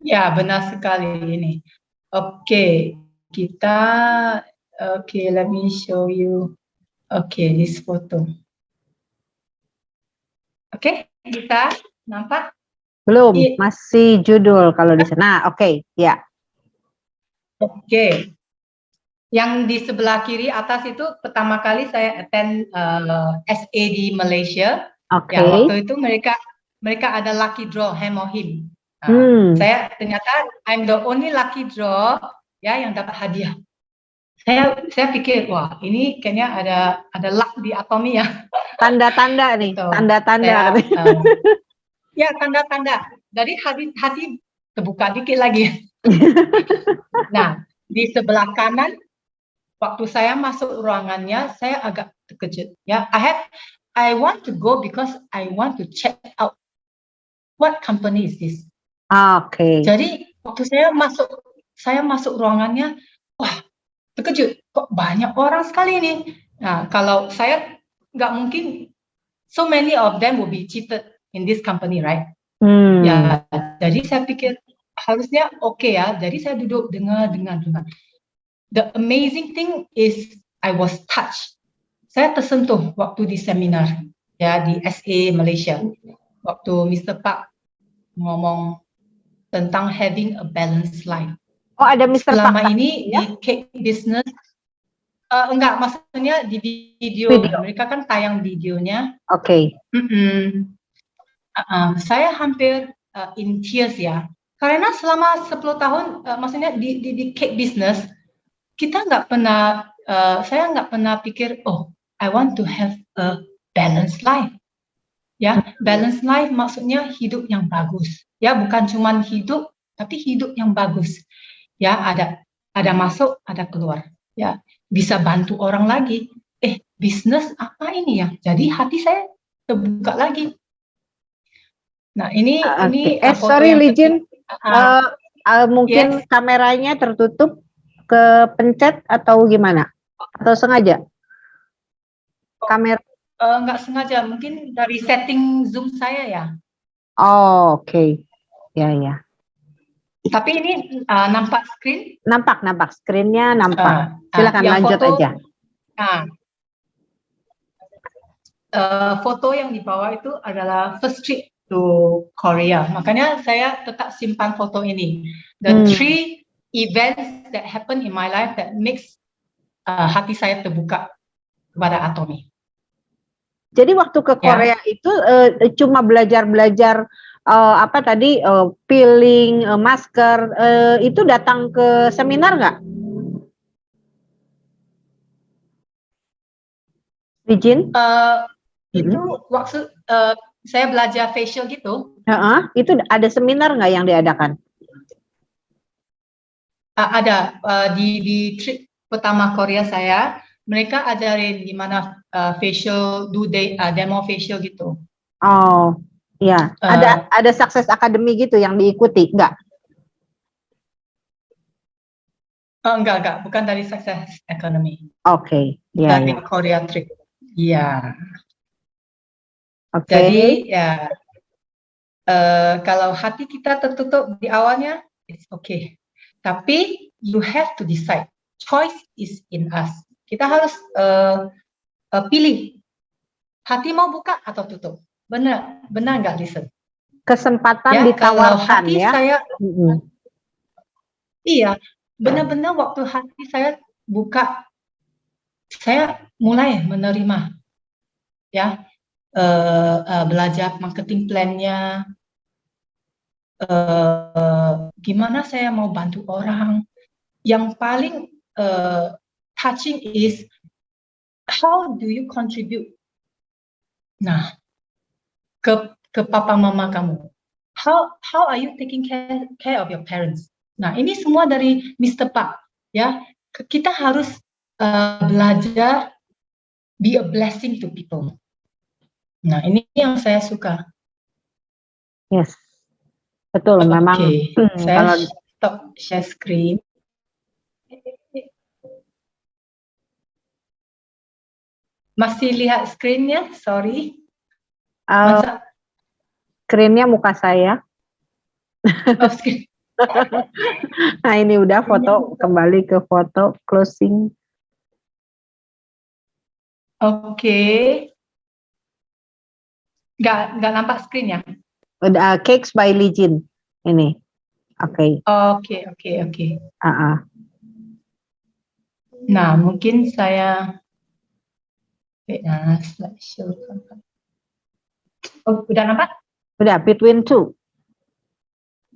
Ya, benar sekali ini. Oke, let me show you. This photo. Oke, kita nampak? Belum, masih judul kalau di sana. Oke, ya. Oke. Yang di sebelah kiri atas itu pertama kali saya attend SA di Malaysia. Oke. Ya, waktu itu mereka ada lucky draw him or him. Saya ternyata I'm the only lucky draw ya yang dapat hadiah. Saya pikir wah ini kayaknya ada luck di Atomi ya. Tanda-tanda nih, tanda-tanda. Ya tanda-tanda. Dari hati terbuka dikit lagi. Nah di sebelah kanan waktu saya masuk ruangannya saya agak terkejut ya. I want to go because I want to check out what company is this. Oke. Jadi waktu saya masuk ruangannya, wah terkejut kok banyak orang sekali ini. Nah kalau saya nggak mungkin so many of them will be cheated in this company, right? Ya, jadi saya pikir harusnya oke ya. Jadi saya duduk dengar. The amazing thing is I was touched. Saya tersentuh waktu di seminar. ya di SA Malaysia. Waktu Mr. Park ngomong tentang having a balanced life. Oh, ada Mr. Selama Pak ini ya? di cake business, enggak, maksudnya di video, Video. mereka kan tayang videonya. Oke. Saya hampir in tears ya, karena selama 10 tahun, maksudnya di cake business, kita nggak pernah, saya nggak pernah pikir, oh, I want to have a balanced life. Ya, balanced life maksudnya hidup yang bagus. Ya, bukan cuman hidup, tapi hidup yang bagus. Ya, ada masuk, ada keluar. Ya, bisa bantu orang lagi. Bisnis apa ini ya? Jadi hati saya terbuka lagi. Nah, ini foto sorry yang Lijin, mungkin yes. kameranya tertutup, kepencet atau gimana? Atau sengaja? Kamera. Nggak sengaja, mungkin dari setting Zoom saya ya. Oh, oke. Ya. Tapi ini nampak screen? Nampak. Screen-nya nampak. Silakan lanjut foto, aja. Foto yang di bawah itu adalah first trip to Korea. Makanya saya tetap simpan foto ini. The three events that happen in my life that makes hati saya terbuka kepada Atomy. Jadi waktu ke Korea itu cuma belajar apa tadi, peeling, masker, itu datang ke seminar nggak? Izin? Itu waktu saya belajar facial gitu. Itu ada seminar nggak yang diadakan? Ada, di trip pertama Korea saya, mereka ajarin gimana facial, demo facial gitu. Oh, iya. Ada Success Academy gitu yang diikuti, enggak? Enggak, bukan dari Success Academy. Oke, dari Korea trip. Iya. Jadi ya, kalau hati kita tertutup di awalnya, it's okay. Tapi you have to decide. Choice is in us. Kita harus pilih. Hati mau buka atau tutup. Benar nggak, listen? Kesempatan ditawarkan ya. Saya, iya, benar-benar waktu hati saya buka, saya mulai menerima, ya, belajar marketing plan-nya, gimana saya mau bantu orang. Yang paling touching is how do you contribute? Nah, ke papa mama kamu. How are you taking care of your parents? Nah, ini semua dari Mr. Park, ya. Kita harus belajar be a blessing to people. Nah, ini yang saya suka. Yes, betul. Memang. Saya stop share screen. Masih lihat screen-nya? Sorry. Screen-nya muka saya. Oh, screen. Nah, ini udah foto, kembali ke foto closing. Oke. Nggak nampak screen ya? Udah, Cakes by Lijin. Ini. Oke. Oke. Nah, mungkin saya slideshow. Oh, udah nampak? Udah, between two.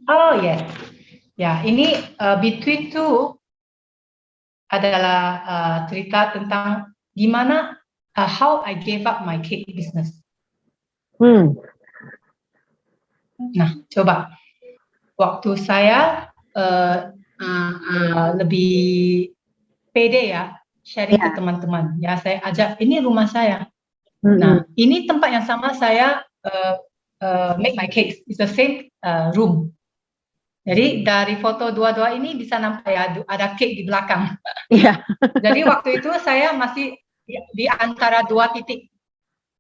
Oh, yes. Ya, ini between two adalah cerita tentang gimana how I gave up my cake business. Nah, coba. Waktu saya lebih pede ya, sharing ke teman-teman. Ya, saya ajak, ini rumah saya. Nah, ini tempat yang sama saya make my cakes. It's the same room. Jadi dari foto dua-dua ini bisa nampak ya, ada cake di belakang. Iya. Jadi waktu itu saya masih di antara dua titik.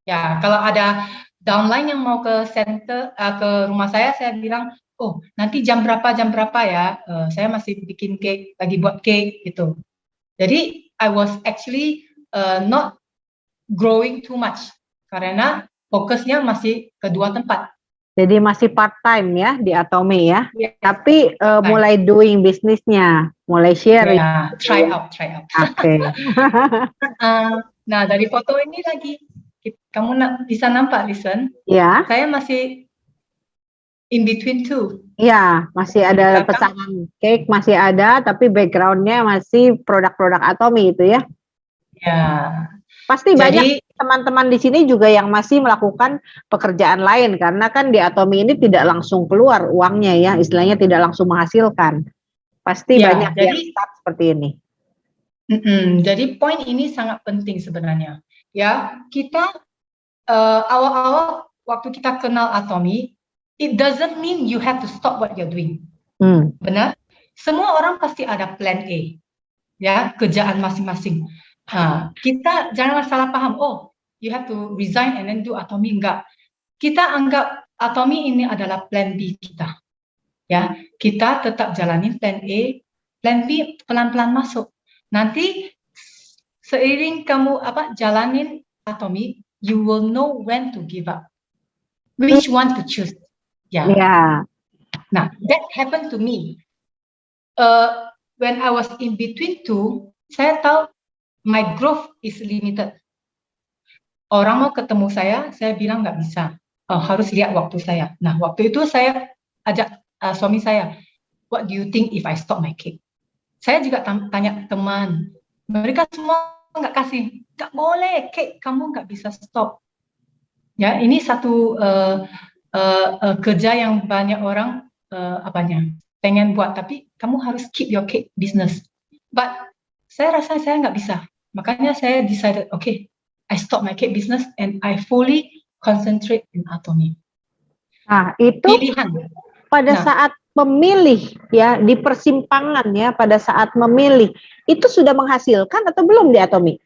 Ya, kalau ada downline yang mau ke center, ke rumah saya bilang, oh nanti jam berapa ya, saya masih bikin cake, lagi buat cake gitu. Jadi I was actually not growing too much karena fokusnya masih kedua tempat. Jadi masih part time ya di Atomy ya. Yes. Tapi mulai doing bisnisnya, mulai sharing. Ya, try out. Oke. Nah, dari foto ini lagi, kamu bisa nampak, listen. Ya. Saya masih in between two. Ya, masih ada pesanan cake, masih ada, tapi backgroundnya masih produk-produk Atomy itu ya. Ya. Pasti banyak teman-teman di sini juga yang masih melakukan pekerjaan lain, karena kan di Atomy ini tidak langsung keluar uangnya ya, istilahnya tidak langsung menghasilkan. Pasti banyak yang start seperti ini. Jadi poin ini sangat penting sebenarnya. Ya, kita awal-awal waktu kita kenal Atomy, it doesn't mean you have to stop what you're doing. Benar? Semua orang pasti ada plan A, ya, kerjaan masing-masing. Kita jangan salah paham. Oh, you have to resign and then do Atomy. Enggak. Kita anggap Atomy ini adalah plan B kita. Ya, kita tetap jalanin plan A, plan B pelan-pelan masuk. Nanti seiring kamu jalanin Atomy, you will know when to give up, which one to choose. Ya. Yeah. Nah, that happened to me. When I was in between two, saya tahu my growth is limited. Orang mau ketemu saya bilang nggak bisa. Harus lihat waktu saya. Nah, waktu itu saya ajak suami saya, what do you think if I stop my cake? Saya juga tanya teman, mereka semua nggak kasih, nggak boleh, cake kamu nggak bisa stop. Ya, ini satu kerja yang banyak orang pengen buat, tapi kamu harus keep your cake business. But saya rasa saya nggak bisa. Makanya saya decided, okay, I stop my cake business and I fully concentrate in Atomy. Nah, itu pilihan. Pada saat memilih ya, di persimpangan ya, pada saat memilih, itu sudah menghasilkan atau belum di Atomy?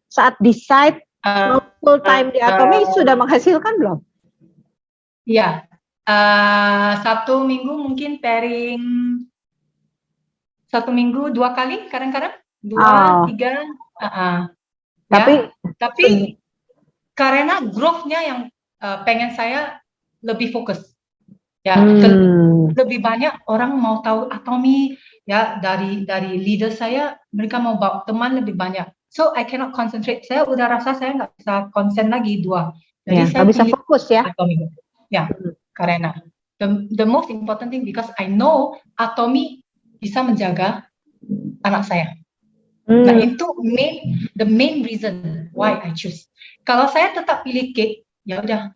Saat decide full time di Atomy sudah menghasilkan belum? Iya, 1 minggu mungkin pairing 1 minggu 2 kali, kadang-kadang 2, 3. Tapi karena growth-nya yang pengen saya lebih fokus. Ya, lebih banyak orang mau tahu Atomy ya, dari leader saya, mereka mau bawa teman lebih banyak. So I cannot concentrate. Saya udah rasa saya nggak bisa konsen lagi 2. Jadi saya bisa fokus ya. Atomy. Ya, karena the most important thing, because I know Atomy bisa menjaga anak saya. Nah, itu the main reason why I choose. Kalau saya tetap pilih cake, ya udah.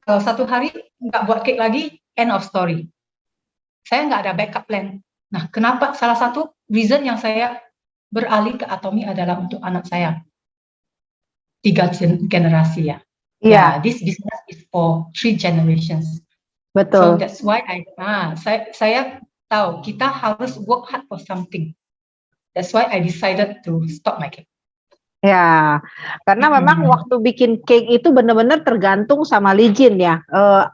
Kalau 1 hari nggak buat cake lagi, end of story. Saya nggak ada backup plan. Nah, kenapa? Salah satu reason yang saya beralih ke Atomy adalah untuk anak saya. 3 generasi ya. Yeah. This business is for 3 generations. Betul. So that's why saya tahu kita harus work hard for something. That's why I decided to stop my cake. Ya, karena memang waktu bikin cake itu benar-benar tergantung sama Lijin ya.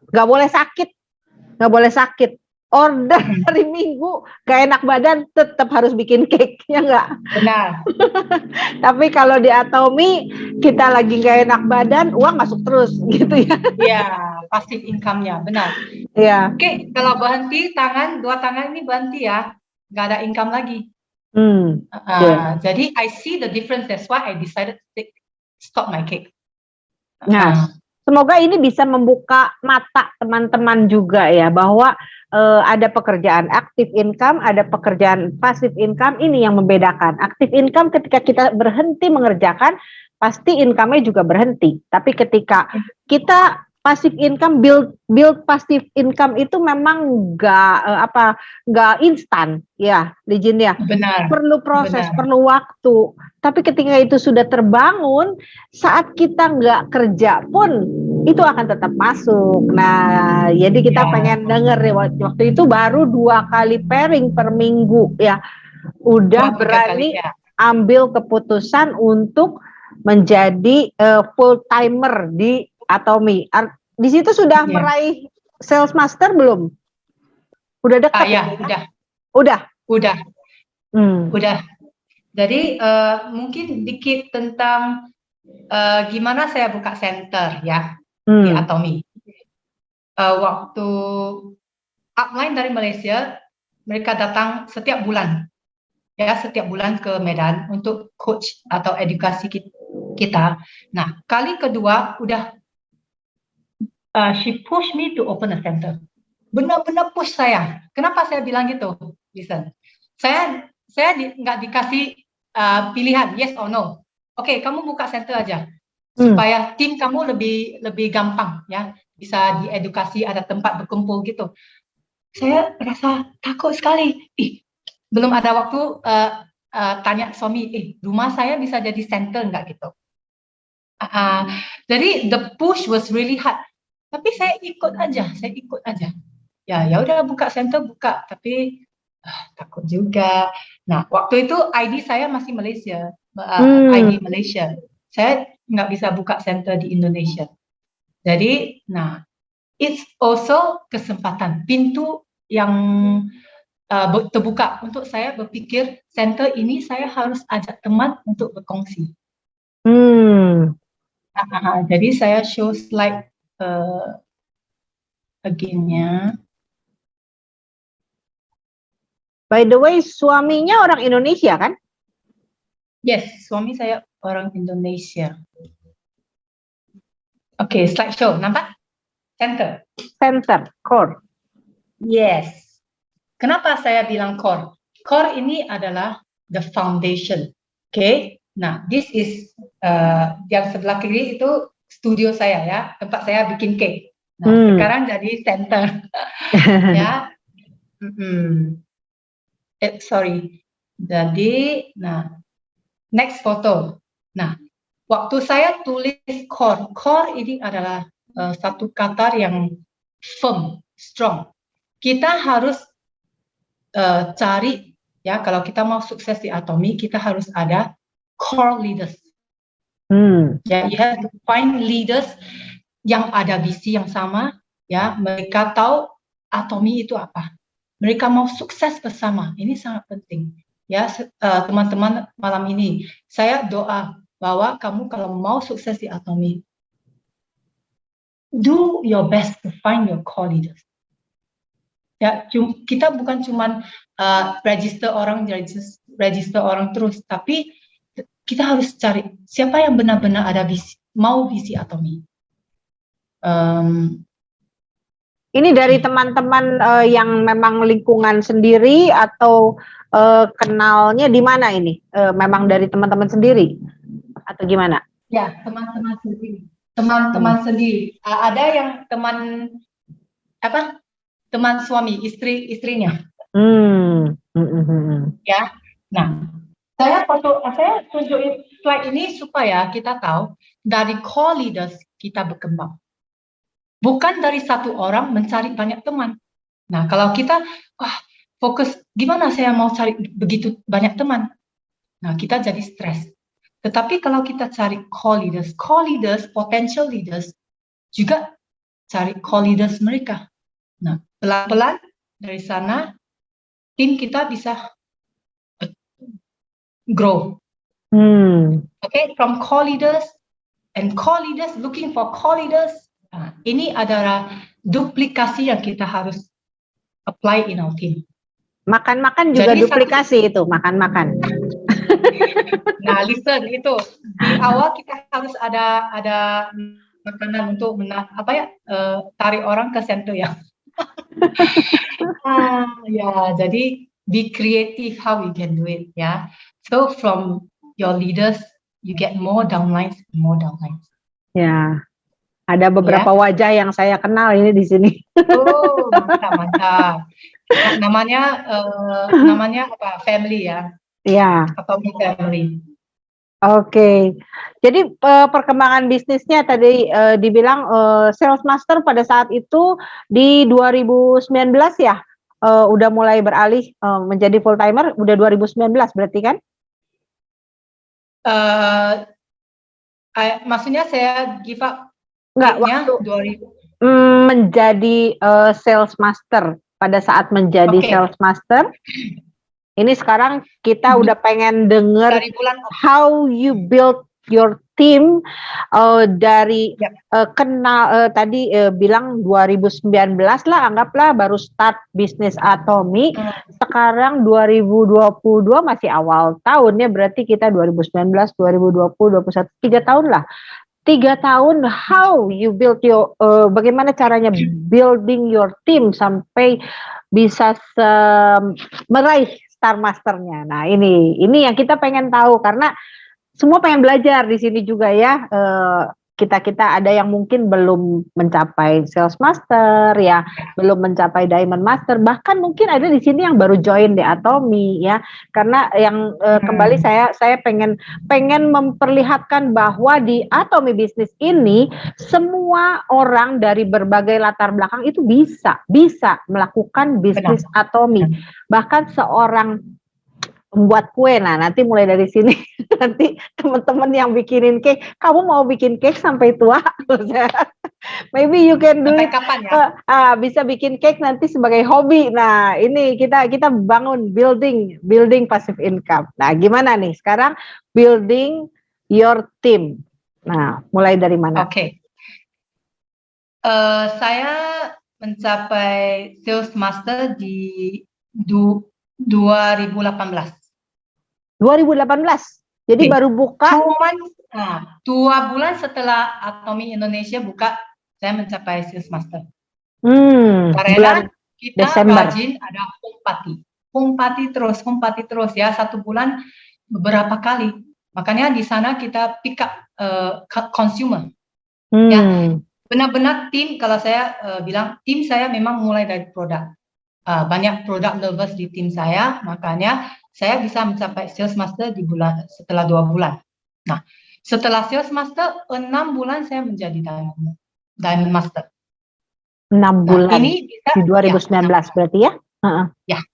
Nggak boleh sakit. Order hari Minggu, gak enak badan, tetap harus bikin cake, ya nggak? Benar. Tapi kalau di Atomy, kita lagi gak enak badan, uang masuk terus, gitu ya? Iya, passive income-nya, benar. Iya. Oke, kalau berhenti, 2 tangan ini berhenti ya, nggak ada income lagi. Jadi I see the difference. That's why I decided to stop my cake. Nah, semoga ini bisa membuka mata teman-teman juga ya, bahwa ada pekerjaan active income, ada pekerjaan passive income. Ini yang membedakan. Active income ketika kita berhenti mengerjakan, pasti income-nya juga berhenti. Tapi ketika kita passive income, build passive income itu memang nggak instan ya, Lijin ya. Benar. Perlu proses, perlu waktu. Tapi ketika itu sudah terbangun, saat kita nggak kerja pun itu akan tetap masuk. Nah, jadi kita pengen denger ya, waktu itu baru 2 kali pairing per minggu ya, udah berani ambil keputusan untuk menjadi full timer di Atomy. Di situ sudah meraih sales master belum? Udah dekat? Udah. Udah. Jadi mungkin dikit tentang gimana saya buka center ya di Atomy. Waktu upline dari Malaysia, mereka datang setiap bulan ke Medan untuk coach atau edukasi kita. Nah, kali kedua udah she push me to open a center. Benar-benar push saya. Kenapa saya bilang gitu? Listen, saya nggak dikasih pilihan yes or no. Oke, kamu buka center aja supaya tim kamu lebih gampang ya, bisa diedukasi, ada tempat berkumpul gitu. Saya rasa takut sekali. Belum ada waktu tanya suami, rumah saya bisa jadi center nggak gitu. Jadi the push was really hard. Tapi saya ikut aja. Ya udah buka center tapi takut juga. Nah, waktu itu ID saya masih Malaysia, ID Malaysia. Saya nggak bisa buka center di Indonesia. Jadi, nah, it's also kesempatan, pintu yang terbuka untuk saya berpikir center ini saya harus ajak teman untuk berkongsi. Jadi saya show slide again-nya. By the way, suaminya orang Indonesia kan? Yes, suami saya orang Indonesia. Oke, slideshow, nampak? Center, core. Yes. Kenapa saya bilang core? Core ini adalah the foundation. Oke. Nah, this is yang sebelah kiri itu studio saya ya, tempat saya bikin cake. Nah, sekarang jadi center. Ya. Sorry. Jadi, nah, next foto. Nah, waktu saya tulis core ini adalah satu kata yang firm, strong. Kita harus cari ya, kalau kita mau sukses di Atomy, kita harus ada core leaders. Ya, you have to find leaders yang ada visi yang sama, ya, mereka tahu Atomy itu apa. Mereka mau sukses bersama. Ini sangat penting. Ya, teman-teman, malam ini saya doa bahwa kamu kalau mau sukses di Atomy, do your best to find your core leaders. Ya, kita bukan cuma register orang terus, tapi kita harus cari siapa yang benar-benar ada visi Atomy. Ini dari teman-teman yang memang lingkungan sendiri atau kenalnya di mana ini? Memang dari teman-teman sendiri atau gimana? Ya, teman-teman sendiri. Teman-teman sendiri. Ada yang teman suami, istrinya. Ya. Nah, saya tunjukin slide ini supaya kita tahu dari core leaders kita berkembang. Bukan dari satu orang mencari banyak teman. Nah, kalau kita fokus gimana saya mau cari begitu banyak teman. Nah, kita jadi stres. Tetapi kalau kita cari core leaders, potential leaders, juga cari core leaders mereka. Nah, pelan-pelan dari sana, tim kita bisa grow. Okay, from core leaders looking for core leaders. Nah, ini adalah duplikasi yang kita harus apply in our team. Makan-makan juga jadi duplikasi itu, makan-makan. Nah, listen, itu di awal kita harus ada makanan untuk tarik orang ke center ya. Ya, jadi be creative how we can do it ya. So from your leaders you get more downlines. Ya. Ada beberapa wajah yang saya kenal ini di sini. Oh, mantap. Namanya apa? Family ya? Iya. Atau family. Oke. Jadi perkembangan bisnisnya tadi dibilang sales master pada saat itu di 2019 ya, udah mulai beralih menjadi full timer. Udah 2019 berarti kan? Maksudnya saya give up. Enggak, waktu menjadi sales master, pada saat menjadi sales master, ini sekarang kita udah pengen denger how you build your tim dari Yap. kenal tadi bilang 2019 lah, anggaplah baru start bisnis Atomi. Sekarang 2022 masih awal tahun ya, berarti kita 2019, 2020, 2021, 3 tahun lah. 3 tahun, how you build your bagaimana caranya building your team sampai bisa meraih Star Masternya. Nah, ini yang kita pengen tahu, karena semua pengen belajar di sini juga ya. Kita ada yang mungkin belum mencapai Sales Master ya, belum mencapai Diamond Master, bahkan mungkin ada di sini yang baru join di Atomi ya. Karena yang kembali saya pengen memperlihatkan bahwa di Atomi bisnis ini semua orang dari berbagai latar belakang itu bisa melakukan bisnis Atomi. Bahkan seorang membuat kue, nah nanti mulai dari sini nanti teman-teman yang bikinin cake, kamu mau bikin cake sampai tua? Maybe you can do Sampai it. kapan ya? Bisa bikin cake nanti sebagai hobi. Nah ini kita bangun building passive income. Nah gimana nih sekarang building your team? Nah mulai dari mana? Oke. Saya mencapai Sales Master di 2018. 2018. Jadi baru buka. Cuman 2 bulan setelah Atomi Indonesia buka, saya mencapai Sales Master. Karena kita Desember. rajin ada home party terus ya, 1 bulan beberapa kali. Makanya di sana kita pick up consumer. Ya, benar-benar tim. Kalau saya bilang tim saya memang mulai dari produk. Banyak produk lovers di tim saya, makanya saya bisa mencapai Sales Master setelah 2 bulan. Nah, setelah Sales Master 6 bulan saya menjadi Diamond Master. 6 bulan ini bisa, di 2019 berarti ya? Ya.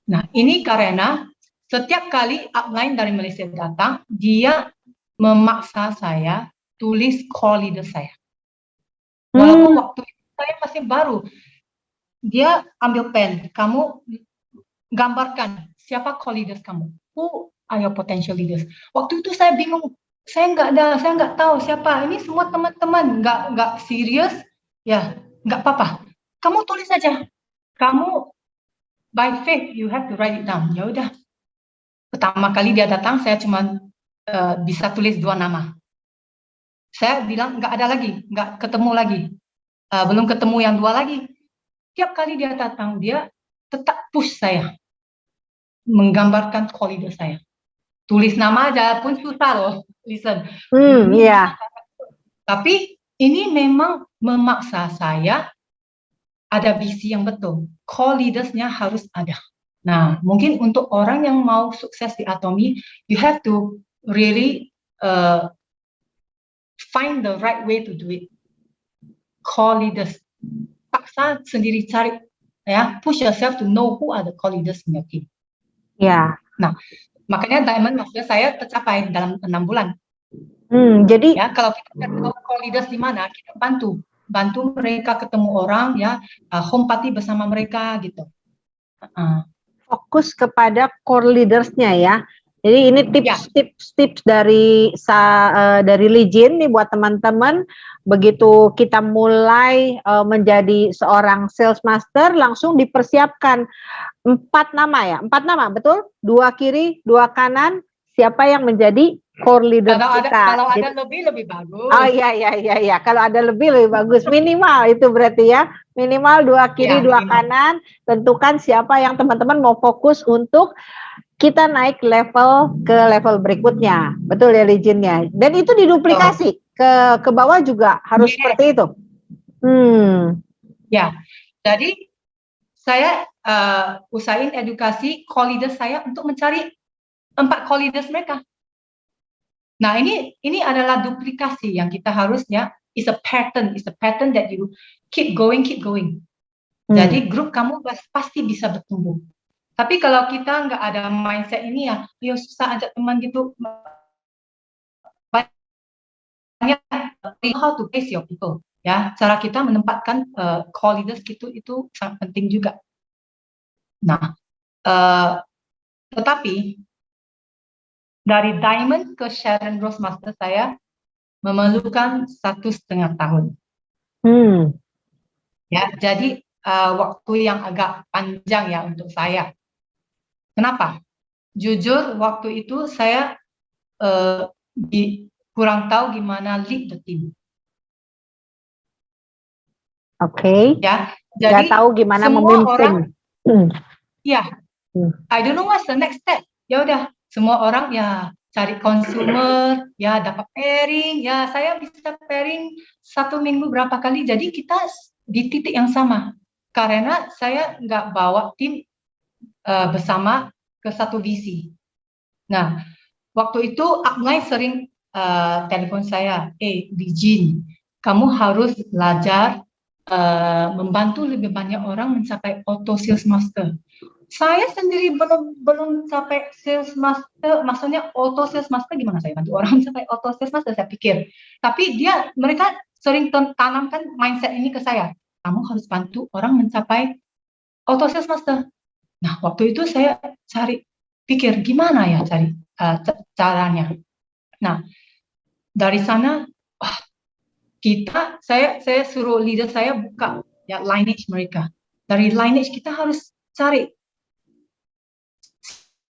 Nah, ini karena setiap kali upline dari Malaysia datang, dia memaksa saya tulis call leader saya. Walaupun waktu itu saya masih baru. Dia ambil pen, kamu gambarkan siapa call leaders kamu. Who are your potential leaders? Waktu itu saya bingung, saya nggak tahu siapa. Ini semua teman-teman, nggak serius, ya nggak apa-apa. Kamu tulis saja. Kamu by faith you have to write it down. Ya udah. Pertama kali dia datang, saya cuma bisa tulis 2 nama. Saya bilang nggak ada lagi, nggak ketemu lagi, belum ketemu yang 2 lagi. Tiap kali dia datang, dia tetap push saya menggambarkan call leader saya. Tulis nama aja pun susah loh, listen. Iya. Tapi ini memang memaksa saya ada visi yang betul. Call leaders-nya harus ada. Nah, mungkin untuk orang yang mau sukses di Atomi, you have to really find the right way to do it. Call leaders. Paksa sendiri cari, ya, push yourself to know who are the call leaders in your team. Ya. Nah, makanya Diamond Master saya tercapai dalam 6 bulan. Jadi ya, kalau kita tahu call leaders di mana, kita bantu mereka ketemu orang, ya, home party bersama mereka gitu. Fokus kepada core leaders-nya ya. Jadi ini tips dari Lijin nih buat teman-teman. Begitu kita mulai menjadi seorang sales master, langsung dipersiapkan 4 nama ya, 4 nama betul? 2 kiri, 2 kanan. Siapa yang menjadi core leader kita? Kalau ada lebih bagus. Oh iya. Kalau ada lebih bagus. Minimal itu berarti ya. Minimal 2 kiri, 2 kanan. Tentukan siapa yang teman-teman mau fokus untuk kita naik ke level berikutnya. Betul ya Lijinnya. Dan itu diduplikasi ke bawah juga harus seperti itu. Ya. Jadi saya usahain edukasi call leader saya untuk mencari 4 call leaders mereka. Nah, ini adalah duplikasi yang kita harusnya is a pattern that you keep going. Jadi grup kamu pasti bisa bertumbuh. Tapi kalau kita nggak ada mindset ini ya susah ajak teman gitu. Banyak how to place your people, ya. Cara kita menempatkan call leaders gitu itu sangat penting juga. Nah, tetapi dari Diamond ke Sharon Rose Master saya memerlukan 1,5 tahun. Ya, jadi waktu yang agak panjang ya untuk saya. Kenapa? Jujur waktu itu saya kurang tahu gimana lead the team. Oke. Ya, Nggak jadi tahu gimana semua orang, memimpin. ya, I don't know what's the next step. Ya udah, semua orang ya cari consumer, ya dapat pairing, ya saya bisa pairing 1 minggu berapa kali. Jadi kita di titik yang sama. Karena saya nggak bawa tim bersama ke satu visi. Nah, waktu itu upline sering telepon saya, Dijin, kamu harus belajar membantu lebih banyak orang mencapai auto sales master. Saya sendiri belum sampai sales master, maksudnya auto sales master gimana saya bantu orang sampai auto sales master, saya pikir. Tapi mereka sering tanamkan mindset ini ke saya. Kamu harus bantu orang mencapai auto sales master. Nah, waktu itu saya pikir gimana ya caranya. Nah, dari sana saya suruh leader saya buka ya lineage mereka. Dari lineage kita harus cari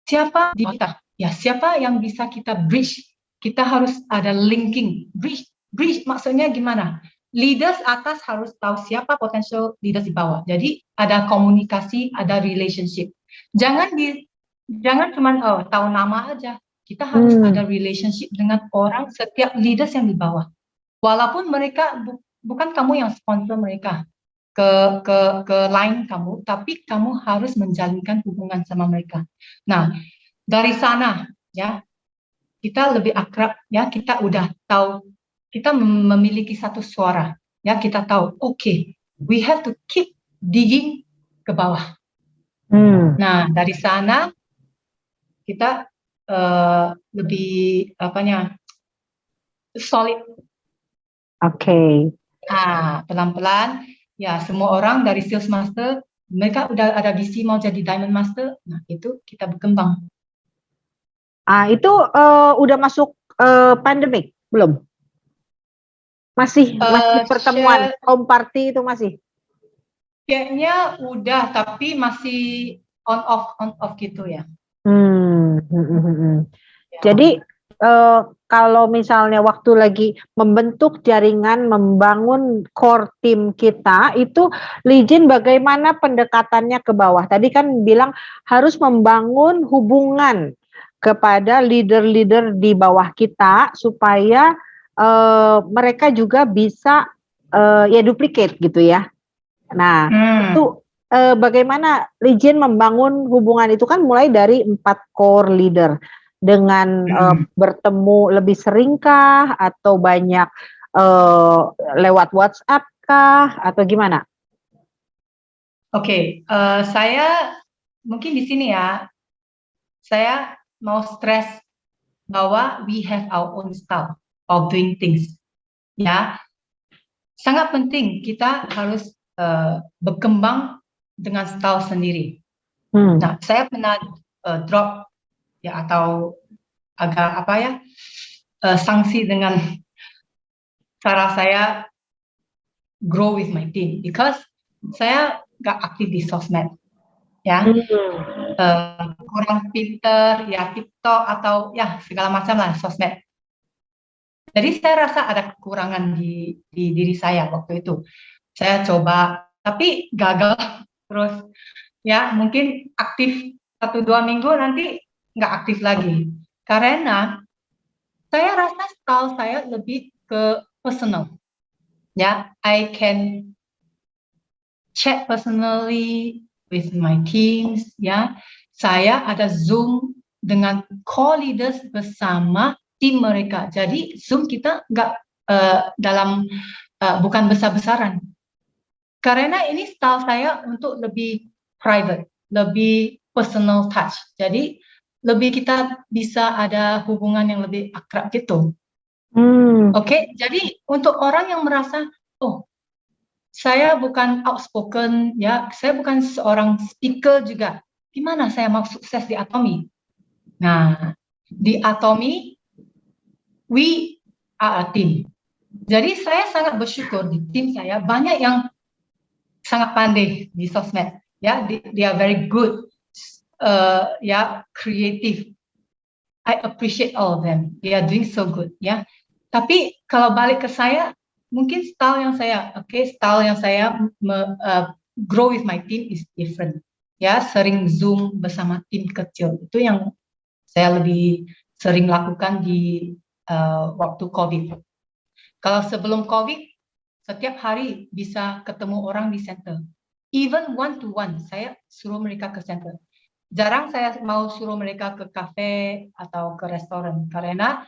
siapa di kita, ya siapa yang bisa kita bridge. Kita harus ada linking. Bridge maksudnya gimana? Leaders atas harus tahu siapa potential leaders di bawah. Jadi ada komunikasi, ada relationship. Jangan cuma tahu nama aja. Kita harus ada relationship dengan orang, setiap leaders yang di bawah. Walaupun mereka bukan kamu yang sponsor mereka ke line kamu, tapi kamu harus menjalinkan hubungan sama mereka. Nah, dari sana ya kita lebih akrab, ya kita udah tahu, kita memiliki satu suara, ya kita tahu, okay, we have to keep digging ke bawah. Nah, dari sana kita lebih solid. Oke. Pelan-pelan ya, semua orang dari sales master mereka udah ada visi mau jadi diamond master. Nah, itu kita berkembang. Itu udah masuk pandemik belum? Masih pertemuan home party itu masih? Kayaknya udah, tapi masih on off gitu ya. Jadi kalau misalnya waktu lagi membentuk jaringan, membangun core tim kita, itu Lijin bagaimana pendekatannya ke bawah? Tadi kan bilang harus membangun hubungan kepada leader-leader di bawah kita supaya mereka juga bisa ya duplicate gitu ya. Nah, itu bagaimana Lijin membangun hubungan itu kan mulai dari 4 core leader dengan bertemu lebih seringkah atau banyak lewat WhatsApp kah atau gimana? Oke, saya mungkin di sini ya, saya mau stress bahwa we have our own style of doing things. Ya, sangat penting kita harus berkembang dengan style sendiri. Nah, saya pernah drop ya atau agak sanksi dengan cara saya grow with my team, because saya gak aktif di sosmed ya, kurang pinter ya TikTok atau ya segala macam lah sosmed. Jadi saya rasa ada kekurangan di diri saya waktu itu. Saya coba tapi gagal terus ya, mungkin aktif 1-2 minggu nanti nggak aktif lagi, karena saya rasa style saya lebih ke personal ya. I can chat personally with my teams ya. Saya ada Zoom dengan core leaders bersama tim mereka. Jadi Zoom kita nggak bukan besar-besaran, karena ini style saya untuk lebih private, lebih personal touch. Jadi lebih kita bisa ada hubungan yang lebih akrab gitu. Oke, jadi untuk orang yang merasa, oh, saya bukan outspoken ya, saya bukan seorang speaker juga, gimana saya mau sukses di Atomy? Nah, di Atomy, we tim. Jadi saya sangat bersyukur di tim saya banyak yang sangat pandai di sosmed. Ya, they are very good, creative. I appreciate all of them. They are doing so good. Ya, tapi kalau balik ke saya, mungkin style yang saya grow with my team is different. Ya, sering Zoom bersama tim kecil itu yang saya lebih sering lakukan di waktu COVID. Kalau sebelum COVID, setiap hari bisa ketemu orang di center. Even one to one, saya suruh mereka ke center. Jarang saya mau suruh mereka ke kafe atau ke restoran karena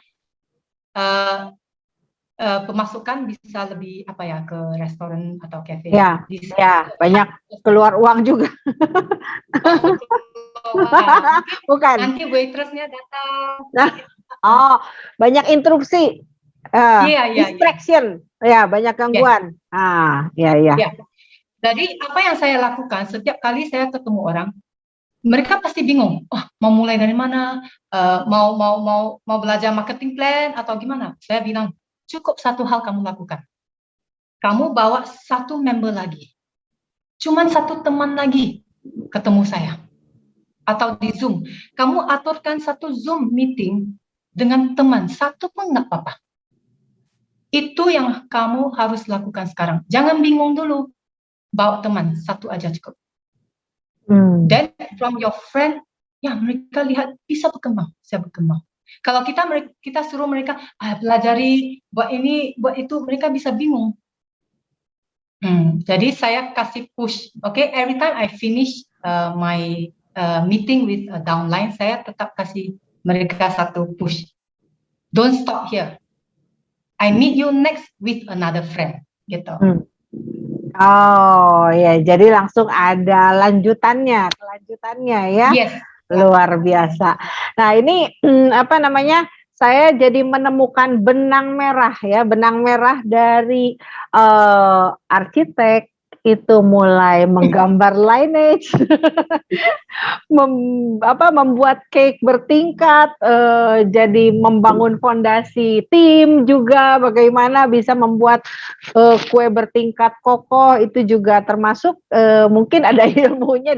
pemasukan bisa lebih ke restoran atau kafe. Ya, banyak keluar uang juga. Bukan. Nanti waitressnya datang. Oh, banyak interupsi. Distraction. Ya, banyak gangguan. Ya. Jadi apa yang saya lakukan setiap kali saya ketemu orang, mereka pasti bingung. Mau mulai dari mana? Mau belajar marketing plan atau gimana? Saya bilang, cukup satu hal kamu lakukan. Kamu bawa satu member lagi. Cuman satu teman lagi ketemu saya. Atau di Zoom. Kamu aturkan satu Zoom meeting dengan teman. Satu pun nggak apa-apa. Itu yang kamu harus lakukan sekarang. Jangan bingung dulu. Bawa teman, satu aja cukup. Then from your friend, mereka lihat bisa berkembang, bisa berkembang. Kalau kita suruh mereka pelajari, buat ini, buat itu, mereka bisa bingung. Jadi saya kasih push. Every time I finish my meeting with a downline, saya tetap kasih mereka satu push. Don't stop here. I meet you next with another friend, gitu. Oh ya, jadi langsung ada kelanjutannya ya. Yes. Luar biasa. Nah ini saya jadi menemukan benang merah dari arsitek itu mulai menggambar lineage, membuat cake bertingkat, jadi membangun fondasi tim juga, bagaimana bisa membuat kue bertingkat kokoh, itu juga termasuk mungkin ada ilmunya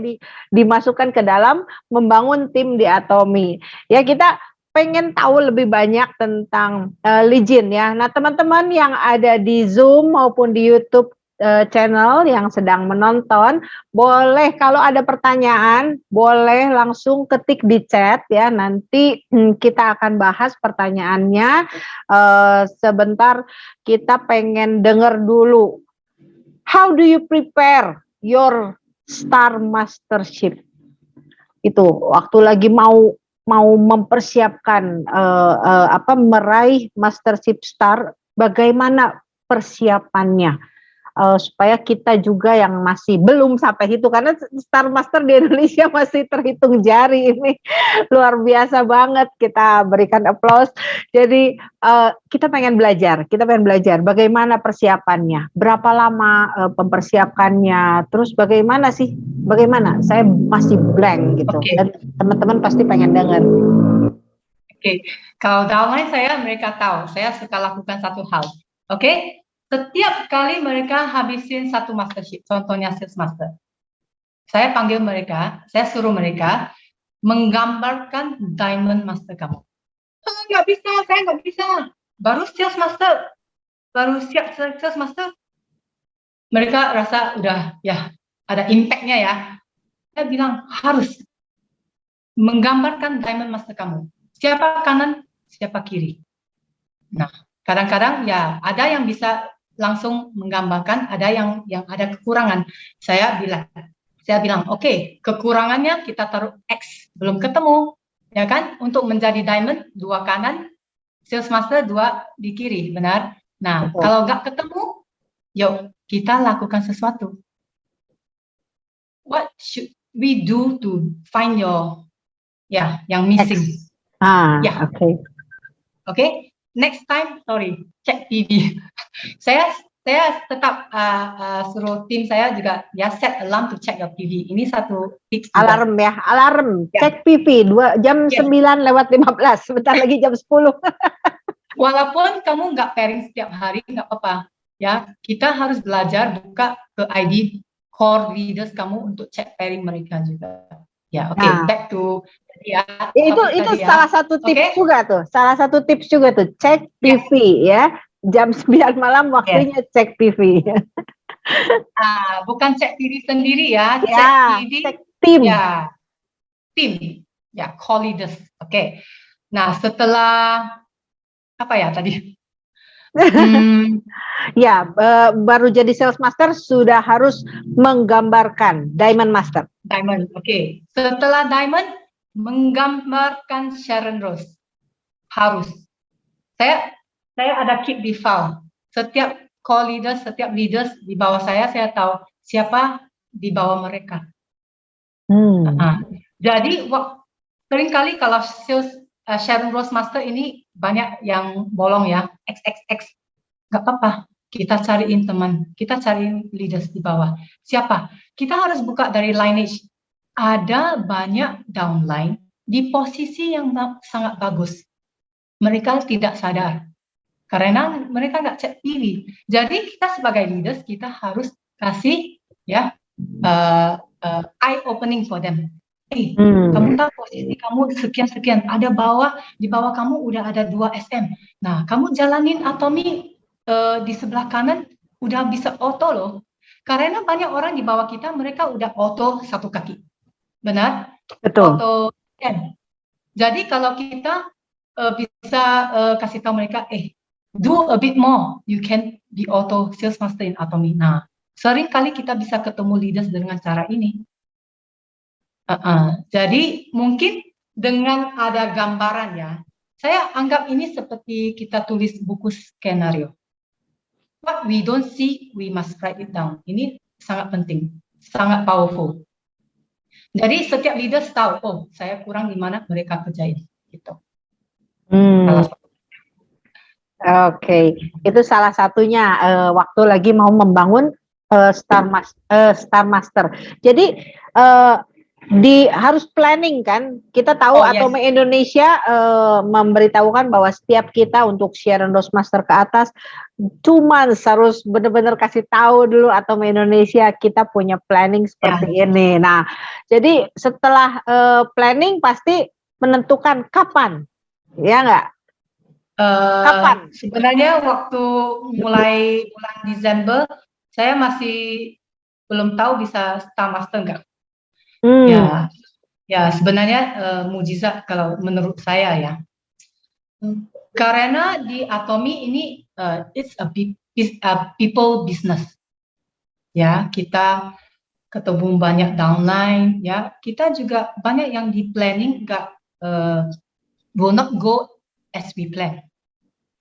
dimasukkan ke dalam membangun tim di Atomy. Ya, kita pengen tahu lebih banyak tentang Lijin ya. Nah, teman-teman yang ada di Zoom maupun di YouTube channel yang sedang menonton, boleh kalau ada pertanyaan boleh langsung ketik di chat ya, nanti kita akan bahas pertanyaannya. Sebentar, kita pengen dengar dulu, how do you prepare your Star Mastership? Itu waktu lagi mau mempersiapkan meraih Mastership Star, bagaimana persiapannya? Supaya kita juga yang masih belum sampai itu, karena Star Master di Indonesia masih terhitung jari, ini luar biasa banget, kita berikan aplaus. Jadi kita pengen belajar bagaimana persiapannya, berapa lama mempersiapkannya, terus bagaimana saya masih blank gitu. Dan teman-teman pasti pengen dengar. Kalau downline saya, mereka tahu saya suka lakukan satu hal. Setiap kali mereka habisin satu mastership, contohnya Sales Master, saya panggil mereka, saya suruh mereka menggambarkan Diamond Master kamu. Nggak bisa, saya nggak bisa. Baru Sales Master, baru siap Sales Master. Mereka rasa udah ada impact-nya ya. Saya bilang harus menggambarkan Diamond Master kamu. Siapa kanan, siapa kiri. Nah, kadang-kadang ada yang bisa langsung menggambarkan, ada yang ada kekurangan. Saya bilang, kekurangannya kita taruh X, belum ketemu, ya kan? Untuk menjadi diamond, 2 kanan, Sales Master 2 di kiri, benar? Nah, kalau nggak ketemu, yuk kita lakukan sesuatu. What should we do to find your yang missing? Next time, cek TV. Saya tetap suruh tim saya juga set alarm to check your TV. Ini satu tips. Alarm juga. Cek TV 9:15. Sebentar lagi jam 10. Walaupun kamu nggak pairing setiap hari, nggak apa-apa. Ya, kita harus belajar buka ke ID core leaders kamu untuk cek pairing mereka juga. Ya, oke. Nah, Back to tadi ya, itu topik itu tadi salah ya. satu tips Oke? juga tuh. Salah satu tips juga tuh, cek Yes, TV ya. Jam 9 malam yes. waktunya cek TV. Bukan cek diri sendiri ya, Ya, cek diri cek tim. ya, tim. Ya, core leaders. Oke. Nah, setelah apa ya tadi? Hmm, Ya, baru jadi sales master sudah harus menggambarkan Diamond Master. Diamond. Oke. Setelah Diamond, menggambarkan Sharon Rose. Harus. Saya ada keep di file. Setiap call leaders, setiap leaders di bawah saya tahu siapa di bawah mereka. Jadi seringkali kalau sales Sharon Rose Master ini banyak yang bolong ya, XXX. Nggak apa-apa, kita cariin teman, kita cariin leaders di bawah. Siapa? Kita harus buka dari lineage. Ada banyak downline di posisi yang sangat bagus. Mereka tidak sadar karena mereka nggak cek diri. Jadi kita sebagai leaders kita harus kasih ya eye opening for them. Kamu tahu posisi kamu sekian, ada di bawah kamu udah ada 2 SM. Nah, kamu jalanin Atomi di sebelah kanan udah bisa auto loh. Karena banyak orang di bawah kita mereka udah auto satu kaki. Benar? Betul. Auto M. Jadi kalau kita bisa kasih tahu mereka, do a bit more, you can be auto sales master in Atomi. Nah, sering kali kita bisa ketemu leaders dengan cara ini. Jadi mungkin dengan ada gambaran ya, saya anggap ini seperti kita tulis buku skenario. What we don't see, we must write it down. Ini sangat penting, sangat powerful. Jadi setiap leaders tahu, oh saya kurang di mana mereka kerjain, gitu. Oke, itu salah satunya waktu lagi mau membangun Star Master. Jadi harus planning kan. Kita tahu Atomi Indonesia memberitahukan bahwa setiap kita untuk Sharon Rose Master ke atas cuman harus benar-benar kasih tahu dulu Atomi Indonesia kita punya planning seperti ini. Nah, jadi setelah planning pasti menentukan kapan, ya nggak? Kapan? Sebenarnya waktu mulai bulan Desember saya masih belum tahu bisa Star Master enggak. Ya sebenarnya mujizat kalau menurut saya ya. Karena di Atomi ini it's a people business. Ya, kita ketemu banyak downline ya. Kita juga banyak yang di planning enggak will not go as we plan.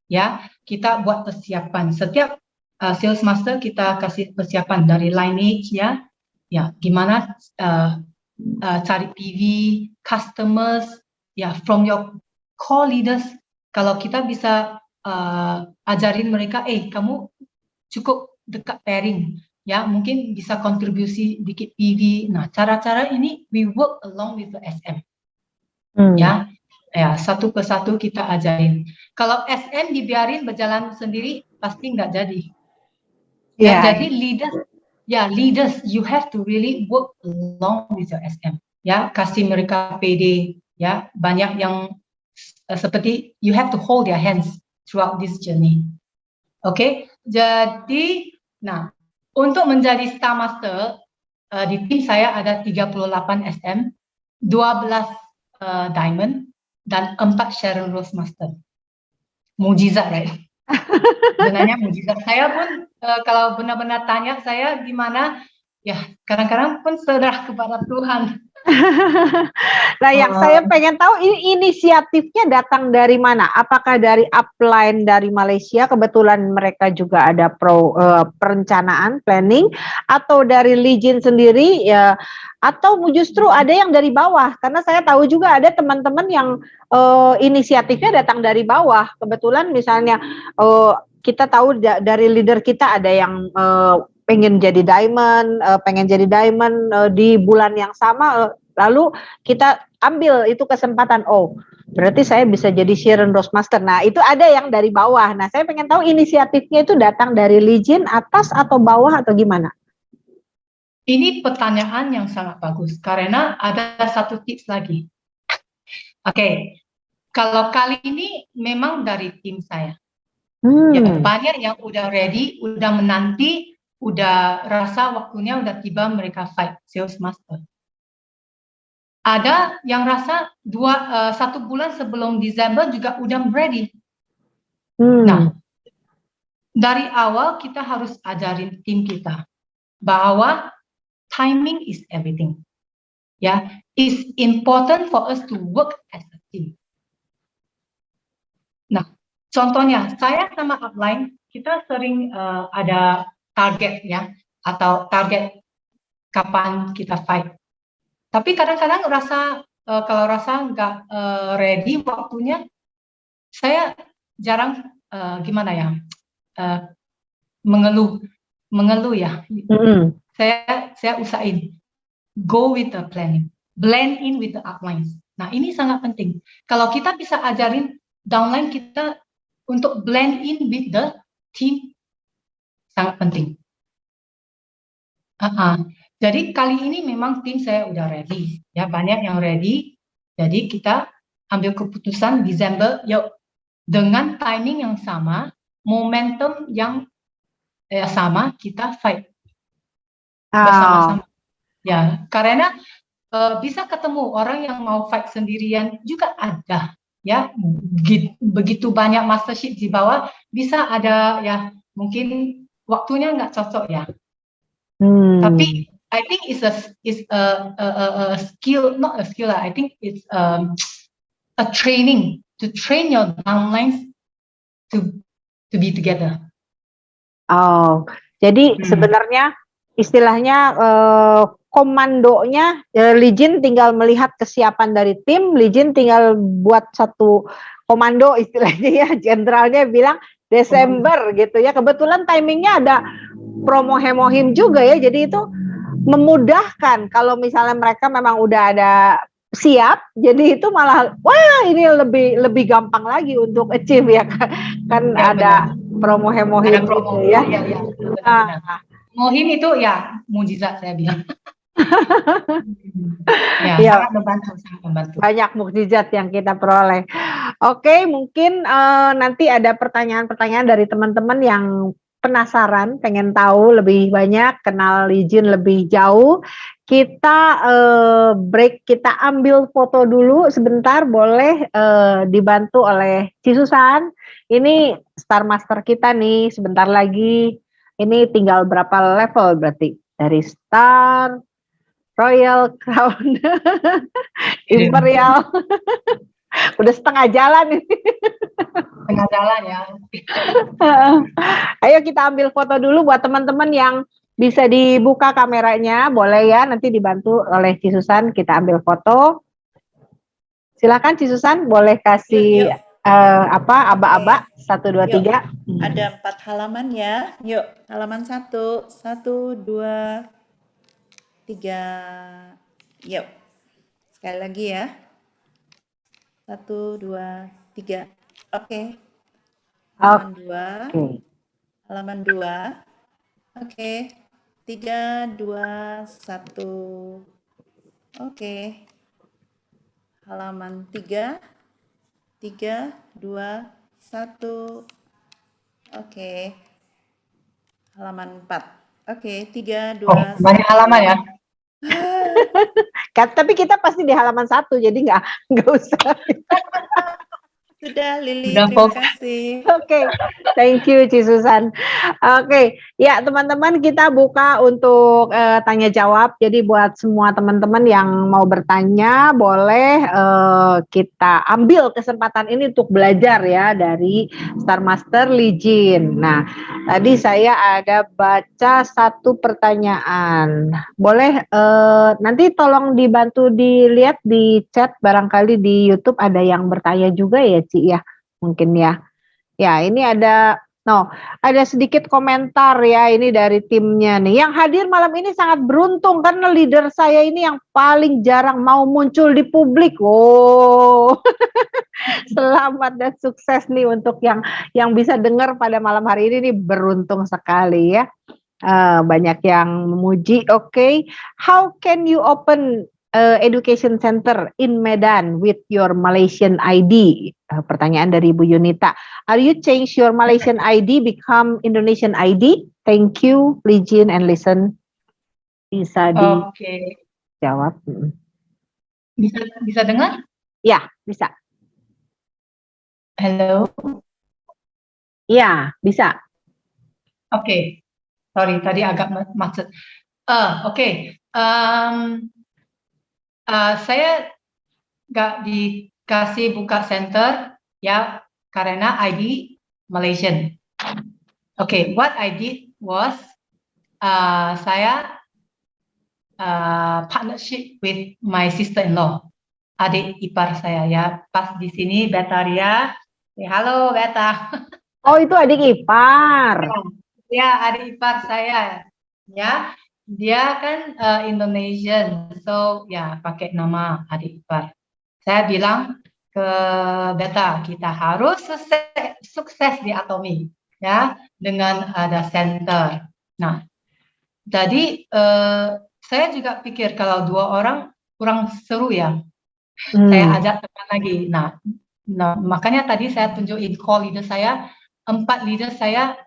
Ya, kita buat persiapan. Setiap sales master kita kasih persiapan dari lineage ya. Ya, gimana cari PV, customers, ya from your core leaders. Kalau kita bisa ajarin mereka, kamu cukup dekat pairing, ya mungkin bisa kontribusi dikit PV. Nah, cara-cara ini we work along with the SM. Ya, satu persatu kita ajarin. Kalau SM dibiarin berjalan sendiri, pasti nggak jadi. Ya, jadi leaders, you have to really work along with your SM. Ya, kasih mereka PD. Ya, banyak yang seperti you have to hold their hands throughout this journey. Oke, jadi, nah, untuk menjadi Star Master, di tim saya ada 38 SM, 12 Diamond, dan 4 Sharon Rose Master. Mujizat, right? Sebenarnya mujizat. Saya pun kalau benar-benar tanya saya gimana, ya kadang-kadang pun serah kepada Tuhan. Nah, yang saya pengen tahu ini inisiatifnya datang dari mana? Apakah dari upline dari Malaysia, kebetulan mereka juga ada perencanaan, planning, atau dari Legend sendiri ya, atau justru ada yang dari bawah? Karena saya tahu juga ada teman-teman yang inisiatifnya datang dari bawah. Kebetulan misalnya kita tahu dari leader kita ada yang pengen jadi diamond di bulan yang sama, lalu kita ambil itu kesempatan. Oh, berarti saya bisa jadi Sharon Roastmaster. Nah, itu ada yang dari bawah. Nah, saya pengen tahu inisiatifnya itu datang dari Lijin atas atau bawah atau gimana? Ini pertanyaan yang sangat bagus karena ada satu tips lagi. Oke, kalau kali ini memang dari tim saya. Ya, banyak yang udah ready, udah menanti, udah rasa waktunya udah tiba mereka fight sales master. Ada yang rasa 1 bulan sebelum Desember juga udah ready. Nah, dari awal kita harus ajarin tim kita bahwa timing is everything. Ya, it's important for us to work as a team. Nah, contohnya saya sama upline kita sering ada target ya atau target kapan kita fight. Tapi kadang-kadang kalau rasa nggak ready waktunya, saya jarang gimana ya mengeluh ya. Saya usahain go with the planning, blend in with the uplines. Nah, ini sangat penting. Kalau kita bisa ajarin downline kita untuk blend in with the team, sangat penting. Jadi kali ini memang tim saya udah ready, ya banyak yang ready. Jadi kita ambil keputusan Desember, yuk dengan timing yang sama, momentum yang sama, kita fight bersama-sama. Ya, karena bisa ketemu orang yang mau fight sendirian juga ada, ya begitu banyak mastership di bawah, bisa ada ya mungkin waktunya nggak cocok ya. Tapi I think it's a skill, not a skill. I think it's a training to train your downlines to be together. Oh, jadi sebenarnya istilahnya komandonya Lijin tinggal melihat kesiapan dari tim, Lijin tinggal buat satu komando istilahnya ya, jenderalnya bilang Desember gitu ya. Kebetulan timingnya ada promo Hemohim juga ya, jadi itu memudahkan kalau misalnya mereka memang udah ada siap, jadi itu malah wah ini lebih gampang lagi untuk achieve ya kan ya, ada promo Hemohim gitu ya. Hemohim itu ya mujizat saya bilang. Ya, sangat membantu. Banyak mukjizat yang kita peroleh. Oke, mungkin nanti ada pertanyaan-pertanyaan dari teman-teman yang penasaran, pengen tahu lebih banyak, kenal Lijin lebih jauh. Kita break, kita ambil foto dulu sebentar, boleh dibantu oleh Cisusan. Ini Star Master kita nih, sebentar lagi. Ini tinggal berapa level berarti? Dari Star, Royal, Crown, Imperial. Udah setengah jalan ini. Setengah jalan ya. Ayo kita ambil foto dulu buat teman-teman yang bisa dibuka kameranya, boleh ya, nanti dibantu oleh Cisusan, kita ambil foto. Silakan Cisusan, boleh kasih yuk. Aba-aba 1, 2, 3. Ada 4 halaman ya. Yuk, halaman 1, 1, 2, 3. Yuk. Sekali lagi ya. 1, 2, 3. Oke. Halaman 2. Halaman 2. Oke. 3, 2, 1. Oke. Halaman 3. 3, 2, 1. Oke. Halaman 4. Oke, 3, 2, 1. Banyak halaman ya. Tapi kita pasti di halaman 1, jadi nggak usah. Sudah, Lili, terima kasih. Oke, thank you Cisusan. Oke, ya teman-teman, kita buka untuk tanya jawab. Jadi buat semua teman-teman yang mau bertanya, boleh kita ambil kesempatan ini untuk belajar ya dari Star Master Lijin. Nah, tadi saya ada baca satu pertanyaan. Boleh nanti tolong dibantu dilihat di chat, barangkali di YouTube ada yang bertanya juga ya Ci ya, mungkin ya. Ya, ini ada No, ada sedikit komentar ya ini dari timnya nih. Yang hadir malam ini sangat beruntung karena leader saya ini yang paling jarang mau muncul di publik. Oh, selamat dan sukses nih untuk yang bisa dengar pada malam hari ini nih, beruntung sekali ya. Banyak yang memuji. Oke. How can you open education center in Medan with your Malaysian ID? Pertanyaan dari Bu Yunita. Are you change your Malaysian ID become Indonesian ID? Thank you, Lijin and Listen. Bisa Oke. dijawab. Bisa dengar? Ya, bisa. Halo. Ya, bisa. Oke. Sorry, tadi agak macet. Oke. Saya nggak dikasih buka center ya karena ID Malaysian. Oke, what I did was saya partnership with my sister-in-law, adik ipar saya ya. Pas di sini Betaria, halo Beta. Oh, itu adik ipar. Ya, adik ipar saya. Ya, dia kan Indonesian, so ya pakai nama adik ipar. Saya bilang ke Beta, kita harus sukses di Atomi, ya, dengan ada center. Nah, jadi saya juga pikir kalau 2 orang kurang seru ya. Saya ajak teman lagi. Nah, makanya tadi saya tunjukin call leader saya, 4 leader saya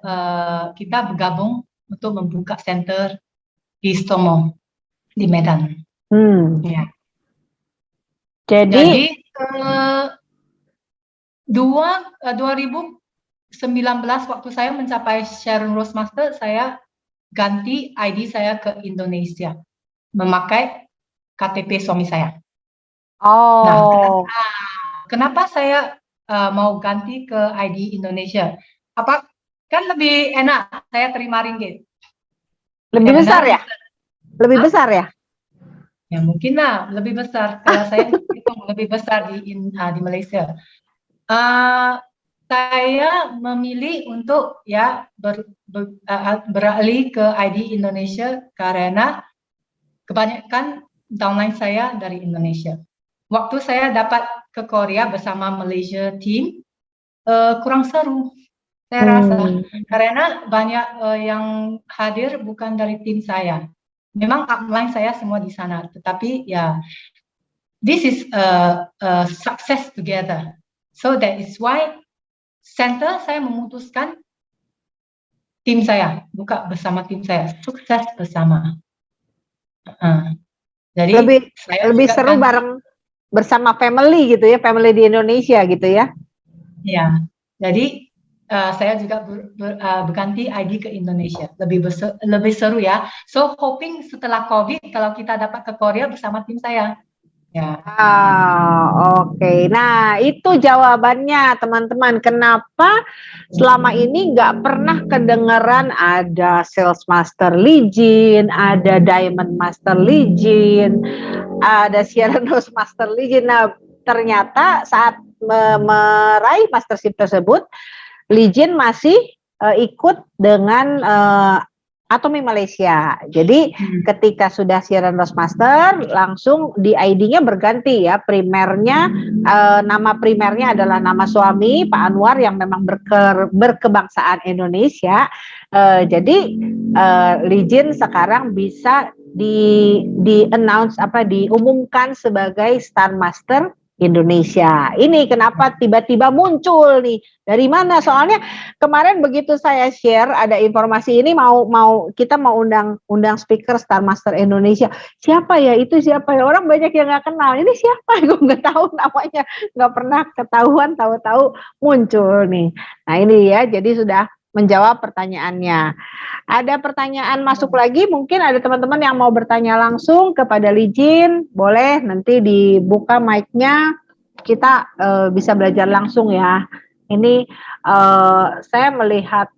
kita bergabung untuk membuka center di Stomo di Medan. Ya. Jadi 2019 waktu saya mencapai Sharon Rose Master, saya ganti ID saya ke Indonesia, memakai KTP suami saya. Oh. Nah, kenapa saya mau ganti ke ID Indonesia? Apa kan lebih enak saya terima ringgit. Lebih Ya, besar benar? ya? Lebih besar ya? Ya mungkin lah lebih besar. Kalau saya hitung lebih besar di Malaysia. Saya memilih untuk ya beralih ke ID Indonesia karena kebanyakan downline saya dari Indonesia. Waktu saya dapat ke Korea bersama Malaysia team, kurang seru saya rasa karena banyak yang hadir bukan dari tim saya. Memang upline saya semua di sana, tetapi ya this is a success together. So that is why center saya memutuskan tim saya buka bersama tim saya, sukses bersama. Jadi lebih seru bareng bersama family gitu ya, family di Indonesia gitu ya. Ya, jadi saya juga berganti ID ke Indonesia, lebih seru ya. So hoping setelah COVID kalau kita dapat ke Korea bersama tim saya. Ya. Oke. Nah, itu jawabannya teman-teman. Kenapa selama ini nggak pernah kedengeran ada Sales Master Lijin, ada Diamond Master Lijin, ada Sharon Rose Master Lijin. Nah, ternyata saat meraih mastership tersebut, Lijin masih ikut dengan Atomi Malaysia. Jadi ketika sudah Sharon Rose Master, langsung di ID-nya berganti ya. Primernya, nama primernya adalah nama suami Pak Anwar yang memang berkebangsaan Indonesia. Jadi Lijin sekarang bisa di-announce diumumkan sebagai Star Master Indonesia. Ini kenapa tiba-tiba muncul nih? Dari mana? Soalnya kemarin begitu saya share ada informasi ini kita mau undang speaker Star Master Indonesia. Siapa ya itu? Siapa ya? Orang banyak yang nggak kenal. Ini siapa? Gue nggak tahu namanya, nggak pernah ketahuan. Tahu-tahu muncul nih. Nah ini ya. Jadi sudah menjawab pertanyaannya. Ada pertanyaan masuk lagi, mungkin ada teman-teman yang mau bertanya langsung kepada Lijin, boleh nanti dibuka mic-nya, kita bisa belajar langsung ya. Ini saya melihat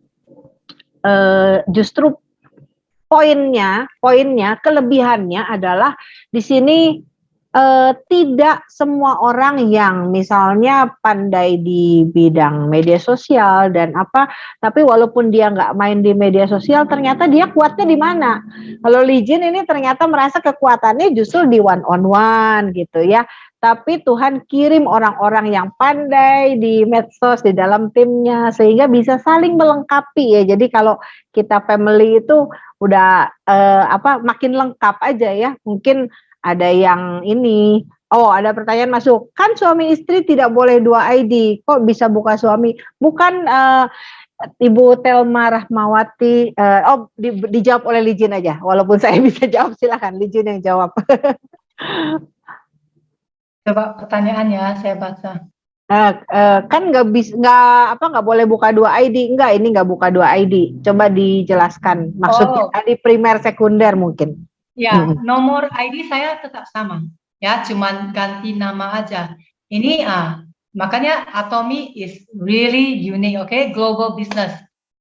justru poinnya, kelebihannya adalah di sini tidak semua orang yang misalnya pandai di bidang media sosial dan apa, tapi walaupun dia nggak main di media sosial, ternyata dia kuatnya di mana. Kalau Lee Jin ini ternyata merasa kekuatannya justru di one on one gitu ya. Tapi Tuhan kirim orang-orang yang pandai di medsos, di dalam timnya, sehingga bisa saling melengkapi ya. Jadi kalau kita family itu udah makin lengkap aja ya. Mungkin ada yang ini, oh ada pertanyaan masuk, kan suami istri tidak boleh 2 ID, kok bisa buka suami? Bukan Ibu Telma Rahmawati, dijawab oleh Lijin aja, walaupun saya bisa jawab, silakan Lijin yang jawab. Coba pertanyaannya saya baca. Kan nggak boleh buka 2 ID, enggak, ini nggak buka 2 ID, coba dijelaskan maksudnya tadi primer sekunder mungkin. Ya, nomor ID saya tetap sama. Ya, cuman ganti nama aja. Ini makanya Atomy is really unique, oke? Global business.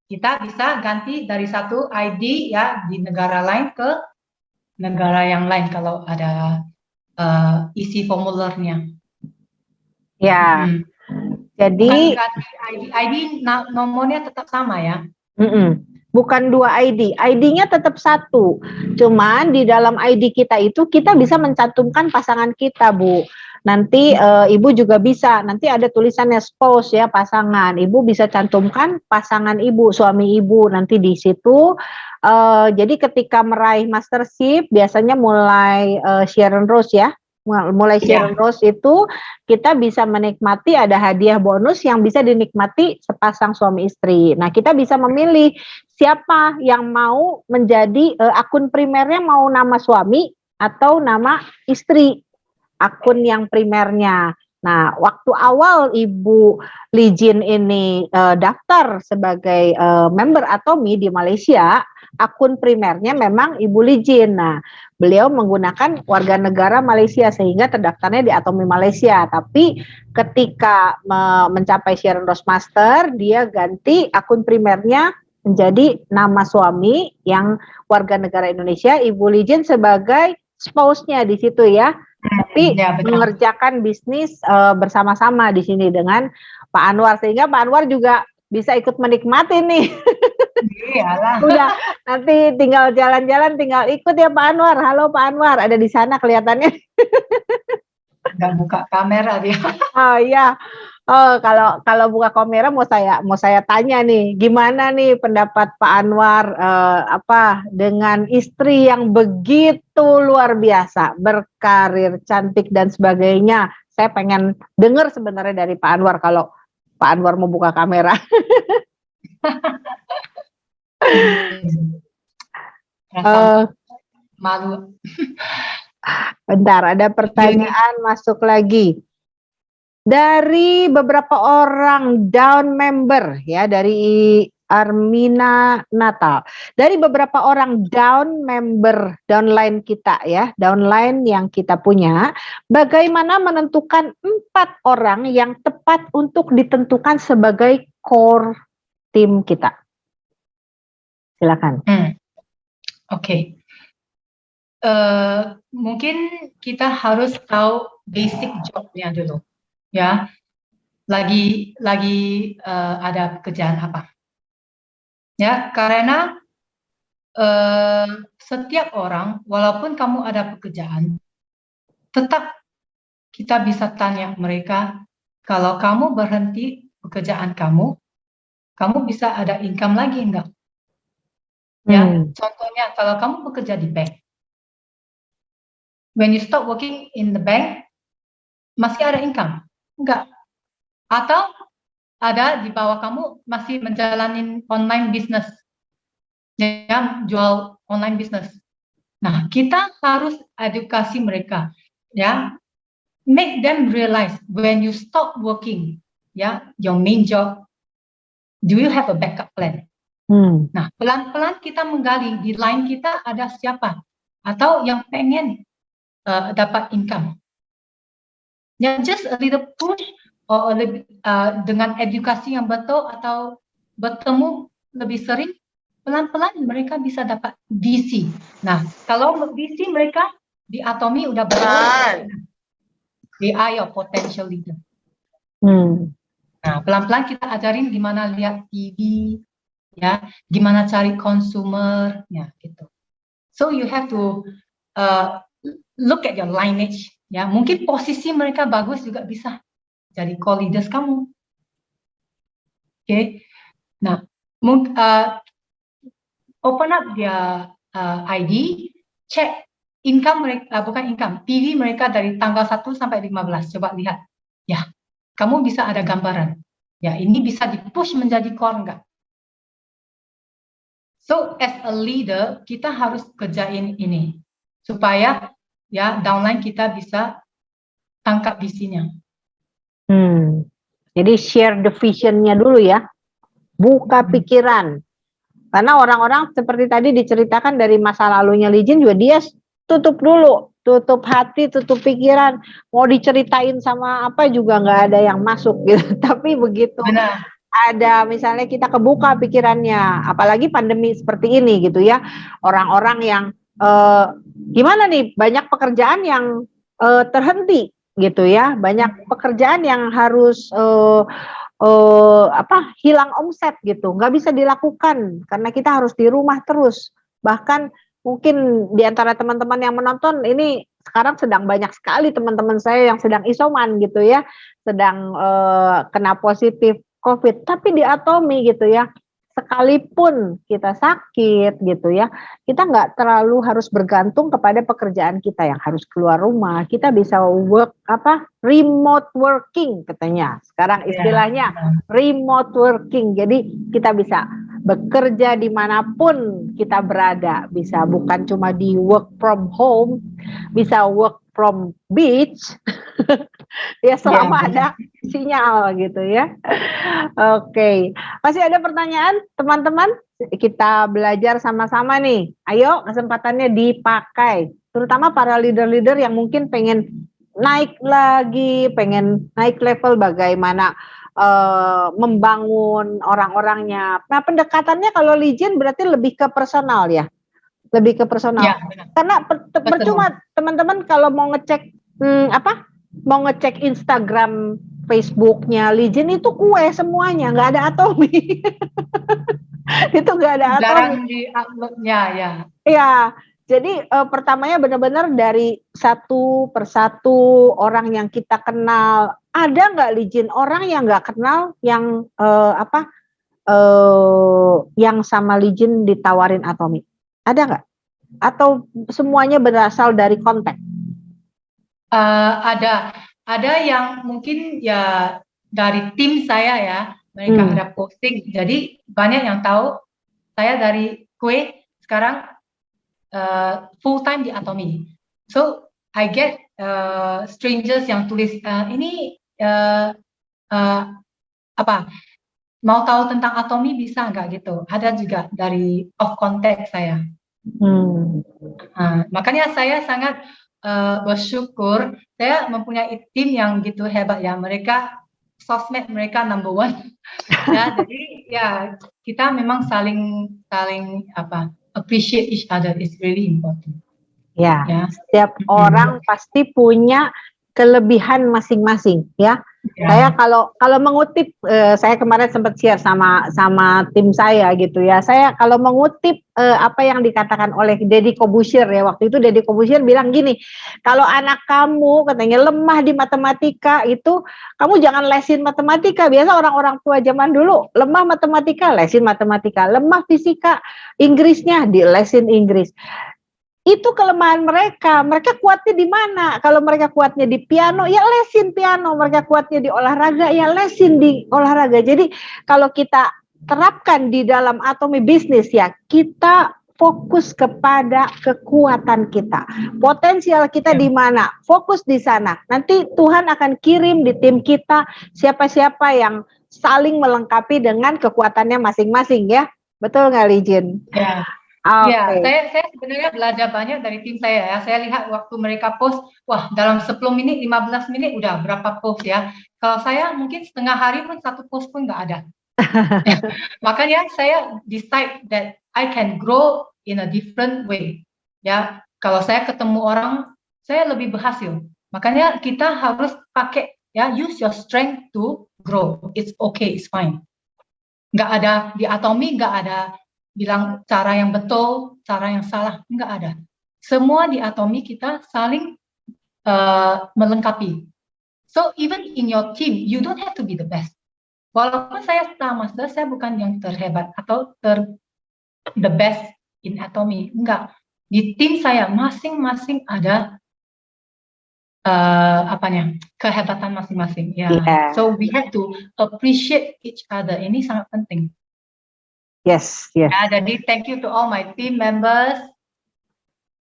Kita bisa ganti dari satu ID ya di negara lain ke negara yang lain kalau ada isi formulernya. Ya. Jadi ID nomornya tetap sama ya. Bukan 2 ID, ID-nya tetap satu. Cuman di dalam ID kita itu kita bisa mencantumkan pasangan kita, Bu. Nanti Ibu juga bisa, nanti ada tulisannya spouse ya, pasangan. Ibu bisa cantumkan pasangan Ibu, suami Ibu nanti di situ. Jadi ketika meraih mastership biasanya mulai Sharon Rose ya. Mulai Sharon Rose itu kita bisa menikmati, ada hadiah bonus yang bisa dinikmati sepasang suami istri. Nah, kita bisa memilih siapa yang mau menjadi akun primernya, mau nama suami atau nama istri, akun yang primernya. Nah, waktu awal Ibu Lee Jin ini daftar sebagai member Atomy di Malaysia, akun primernya memang Ibu Lee Jin. Nah, beliau menggunakan warga negara Malaysia sehingga terdaftarnya di Atomy Malaysia. Tapi ketika mencapai Sharon Rose Master, dia ganti akun primernya menjadi nama suami yang warga negara Indonesia, Ibu Lee Jin sebagai spouse-nya di situ ya. Tapi mengerjakan bisnis bersama-sama di sini dengan Pak Anwar, sehingga Pak Anwar juga bisa ikut menikmati nih. Iyalah. Udah, nanti tinggal jalan-jalan, tinggal ikut ya Pak Anwar. Halo Pak Anwar, ada di sana kelihatannya. Nggak buka kamera dia. Oh iya. Oh, kalau buka kamera mau saya tanya nih, gimana nih pendapat Pak Anwar dengan istri yang begitu luar biasa, berkarir, cantik dan sebagainya. Saya pengen dengar sebenarnya dari Pak Anwar kalau Pak Anwar mau buka kamera. Malu. Bentar, ada pertanyaan masuk lagi. Dari beberapa orang down member ya, dari Armina Natal. Dari beberapa orang down member downline kita ya, downline yang kita punya, bagaimana menentukan 4 orang yang tepat untuk ditentukan sebagai core tim kita? Silakan. Oke. Mungkin kita harus tahu basic jobnya dulu. Ya, lagi ada pekerjaan apa? Ya, karena setiap orang, walaupun kamu ada pekerjaan, tetap kita bisa tanya mereka, kalau kamu berhenti pekerjaan kamu bisa ada income lagi enggak? Ya, contohnya kalau kamu bekerja di bank, when you stop working in the bank, masih ada income? Enggak. Atau ada di bawah kamu masih menjalani online business, ya, jual online business. Nah, kita harus edukasi mereka, ya, make them realize when you stop working, ya, your main job, do you have a backup plan? Nah, pelan-pelan kita menggali di line kita ada siapa atau yang pengen dapat income. Ya, just a little push dengan edukasi yang betul atau bertemu lebih sering, pelan-pelan mereka bisa dapat VC. Nah, kalau VC mereka di Atomi udah berapa? They are your potential leader. Nah, pelan-pelan kita ajarin gimana lihat TV, ya, gimana cari consumer, ya, gitu. So you have to look at your lineage, ya. Mungkin posisi mereka bagus juga bisa jadi co-leaders kamu. Oke. Nah, open up their ID, cek income mereka, bukan income, PV mereka dari tanggal 1 sampai 15, coba lihat. Ya, kamu bisa ada gambaran. Ya, ini bisa di-push menjadi core enggak? So, as a leader, kita harus kerjain ini. Supaya, ya, downline kita bisa tangkap visinya. Jadi share the vision-nya dulu ya. Buka pikiran. Karena orang-orang seperti tadi diceritakan dari masa lalunya Lijin juga, dia tutup dulu, tutup hati, tutup pikiran, mau diceritain sama apa juga nggak ada yang masuk gitu. Tapi begitu ada misalnya kita kebuka pikirannya, apalagi pandemi seperti ini gitu ya, orang-orang yang gimana nih, banyak pekerjaan yang terhenti gitu ya, banyak pekerjaan yang harus hilang omset gitu, nggak bisa dilakukan karena kita harus di rumah terus. Bahkan mungkin di antara teman-teman yang menonton ini sekarang sedang banyak sekali teman-teman saya yang sedang isoman gitu ya, sedang kena positif COVID. Tapi di Atomi gitu ya, sekalipun kita sakit gitu ya, kita nggak terlalu harus bergantung kepada pekerjaan kita yang harus keluar rumah. Kita bisa remote working katanya. Sekarang istilahnya remote working. Jadi kita bisa bekerja dimanapun kita berada. Bisa bukan cuma di work from home, bisa work from beach. Ya selama ada sinyal gitu ya. Oke. Masih ada pertanyaan teman-teman? Kita belajar sama-sama nih. Ayo kesempatannya dipakai. Terutama para leader-leader yang mungkin pengen naik lagi, pengen naik level bagaimana membangun orang-orangnya. Nah, pendekatannya kalau Lijin berarti lebih ke personal ya. Lebih ke personal. Ya, karena percuma teman-teman kalau mau ngecek mau ngecek Instagram, Facebooknya Lijin itu kue semuanya, nggak ada Atomi. Itu nggak ada Atomi. Jarang di uploadnya ya. Ya, jadi pertamanya benar-benar dari satu persatu orang yang kita kenal. Ada nggak Lijin orang yang nggak kenal yang yang sama Lijin ditawarin Atomi? Ada nggak? Atau semuanya berasal dari kontak? Ada yang mungkin ya dari tim saya ya, mereka ada posting, jadi banyak yang tahu saya dari kue sekarang full time di Atomi. So I get strangers yang tulis ini mau tahu tentang Atomi bisa nggak gitu? Ada juga dari off contact saya. Makanya saya sangat bersyukur saya mempunyai tim yang gitu hebat ya, mereka sosmed mereka number one. Ya, jadi ya kita memang saling appreciate each other is really important. Ya. Setiap orang pasti punya kelebihan masing-masing ya. Saya kalau mengutip, saya kemarin sempat share sama tim saya gitu ya. Saya kalau mengutip apa yang dikatakan oleh Deddy Corbuzier ya, waktu itu Deddy Corbuzier bilang gini, kalau anak kamu katanya lemah di matematika itu, kamu jangan lesin matematika. Biasa orang-orang tua zaman dulu lemah matematika, lesin matematika, lemah fisika, Inggrisnya dilesin Inggris. Itu kelemahan mereka. Mereka kuatnya di mana? Kalau mereka kuatnya di piano, ya lesin piano. Mereka kuatnya di olahraga, ya lesin di olahraga. Jadi kalau kita terapkan di dalam Atomi bisnis ya, kita fokus kepada kekuatan kita. Potensial kita di mana? Fokus di sana. Nanti Tuhan akan kirim di tim kita siapa-siapa yang saling melengkapi dengan kekuatannya masing-masing ya. Betul nggak Lijin? Ya. Ya, saya sebenarnya belajar banyak dari tim saya ya. Saya lihat waktu mereka post, wah dalam 10 menit, 15 menit udah berapa post ya. Kalau saya mungkin setengah hari pun satu post pun nggak ada. Makanya saya decide that I can grow in a different way. Ya, kalau saya ketemu orang saya lebih berhasil. Makanya kita harus pakai ya, use your strength to grow. It's okay, it's fine. Nggak ada di Atomi, nggak ada bilang cara yang betul, cara yang salah, nggak ada. Semua di Atomi kita saling melengkapi. So even in your team, you don't have to be the best. Walaupun saya Star Master, saya bukan yang terhebat atau the best in Atomi, enggak. Di tim saya masing-masing ada kehebatan masing-masing. Ya, Yeah. so we have to appreciate each other. Ini sangat penting. Yes, yes. Ya, jadi thank you to all my team members.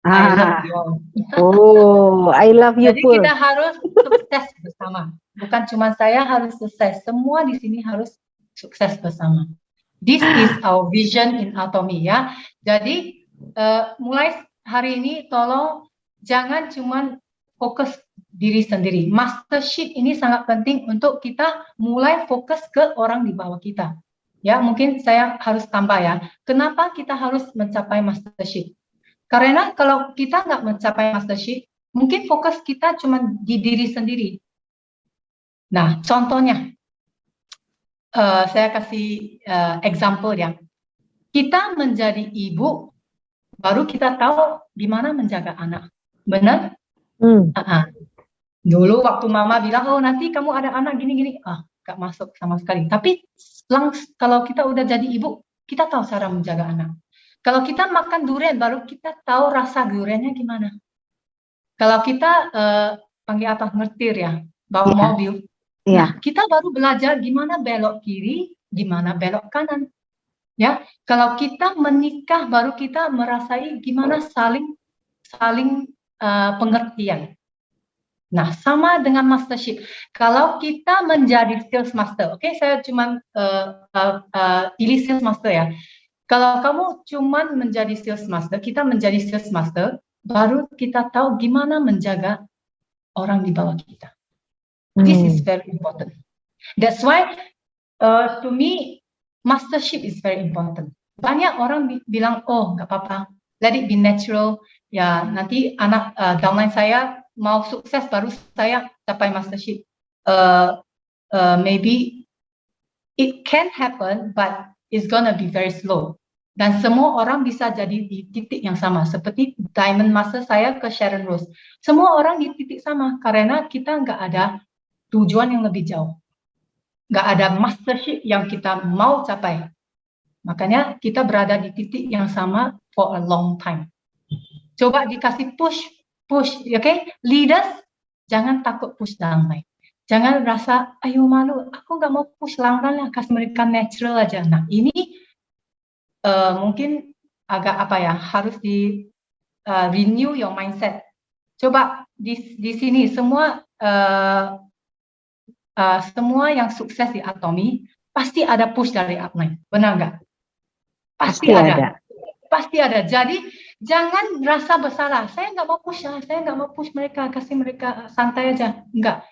I love you all. Oh, I love you Jadi full. kita harus sukses bersama. Bukan cuma saya harus sukses, semua di sini harus sukses bersama. This is our vision in Atomi ya. Jadi mulai hari ini tolong jangan cuma fokus diri sendiri. Mastership ini sangat penting untuk kita mulai fokus ke orang di bawah kita. Ya, mungkin saya harus tambah ya. Kenapa kita harus mencapai mastership? Karena kalau kita nggak mencapai mastership, mungkin fokus kita cuma di diri sendiri. Nah, contohnya, saya kasih example ya. Kita menjadi ibu, baru kita tahu gimana menjaga anak. Benar? Dulu waktu mama bilang, oh nanti kamu ada anak gini-gini, nggak masuk sama sekali. Tapi kalau kita udah jadi ibu, kita tahu cara menjaga anak. Kalau kita makan durian, baru kita tahu rasa duriannya gimana. Kalau kita panggil apa, ngetir ya, bawa mobil, nah, kita baru belajar gimana belok kiri, gimana belok kanan. Ya, kalau kita menikah, baru kita merasai gimana saling pengertian. Nah, sama dengan mastership. Kalau kita menjadi sales master, oke, saya cuma pilih sales master ya. Kalau kamu cuma menjadi sales master, kita menjadi sales master, baru kita tahu gimana menjaga orang di bawah kita. This is very important. That's why to me mastership is very important. Banyak orang bilang, oh nggak apa-apa, let it be natural. Ya nanti anak downline saya mau sukses baru saya capai mastership. Maybe it can happen, but it's gonna be very slow. Dan semua orang bisa jadi di titik yang sama. Seperti Diamond Master saya ke Sharon Rose. Semua orang di titik sama, karena kita nggak ada tujuan yang lebih jauh. Nggak ada mastership yang kita mau capai. Makanya kita berada di titik yang sama for a long time. Coba dikasih push, oke? Leaders, jangan takut push downline. Jangan rasa, ayo malu, aku nggak mau push downline lah, kasih mereka natural aja. Nah, ini mungkin agak harus di renew your mindset. Coba di sini semua yang sukses di Atomi pasti ada push dari upline, benar nggak? Pasti ada. Pasti ada. Jadi jangan rasa bersalah. Saya nggak mau push, saya nggak mau push mereka, kasih mereka santai aja. Enggak.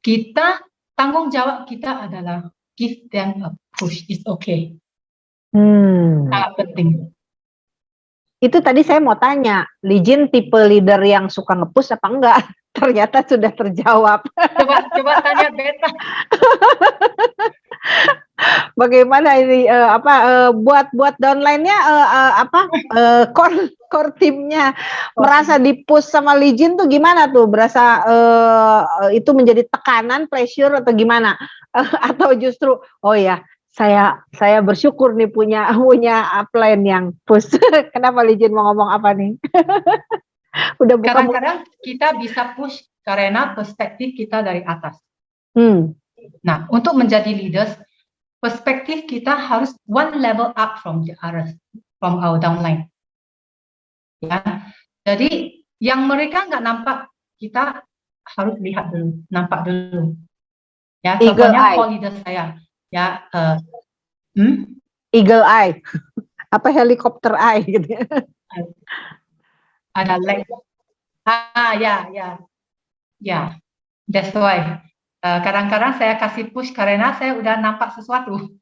Kita tanggung jawab kita adalah give them a push. It's okay. Sangat penting. Itu tadi saya mau tanya, Lijin tipe leader yang suka nge-push apa enggak? Ternyata sudah terjawab. Coba tanya Beta. Bagaimana ini buat downline-nya core timnya merasa di-push sama Lijin tuh gimana tuh? Berasa itu menjadi tekanan, pressure atau gimana? Atau justru oh ya saya bersyukur nih punya upline yang push. Kenapa Lijin mau ngomong apa nih? Udah buka. Kadang-kadang kita bisa push karena perspektif kita dari atas. Nah, untuk menjadi leaders, perspektif kita harus one level up from the others, from our downline. Ya, jadi yang mereka nggak nampak, kita harus lihat dulu, nampak dulu. Ya, contohnya call leader saya. Ya, eagle eye, apa helikopter eye gitu. Ada leg. Ya, that's why. Kadang-kadang saya kasih push karena saya udah nampak sesuatu.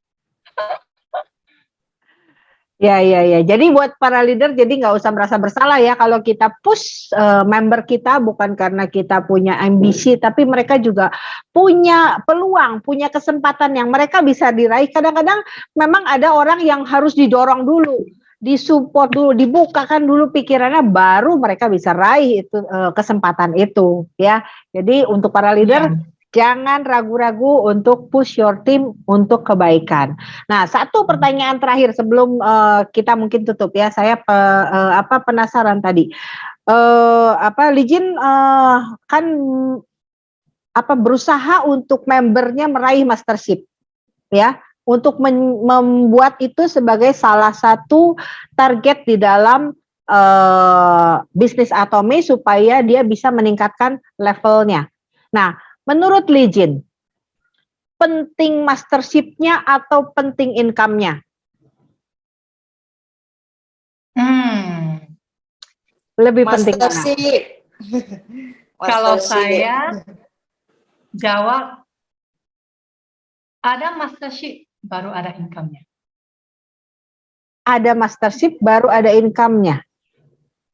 Ya, ya, ya. Jadi buat para leader, jadi nggak usah merasa bersalah ya kalau kita push member kita bukan karena kita punya ambisi, tapi mereka juga punya peluang, punya kesempatan yang mereka bisa diraih. Kadang-kadang memang ada orang yang harus didorong dulu, disupport dulu, dibukakan dulu pikirannya, baru mereka bisa raih itu kesempatan itu, ya. Jadi untuk para leader, jangan ragu-ragu untuk push your team untuk kebaikan. Nah, satu pertanyaan terakhir sebelum kita mungkin tutup ya. Saya penasaran tadi. Lijin kan berusaha untuk membernya meraih mastership ya, untuk membuat itu sebagai salah satu target di dalam bisnis Atomy supaya dia bisa meningkatkan levelnya. Nah, menurut Lijin, penting mastership-nya atau penting income-nya? Lebih penting mana? Mastership. Kalau Mastership. saya jawab, ada mastership baru ada income-nya. Ada mastership baru ada income-nya.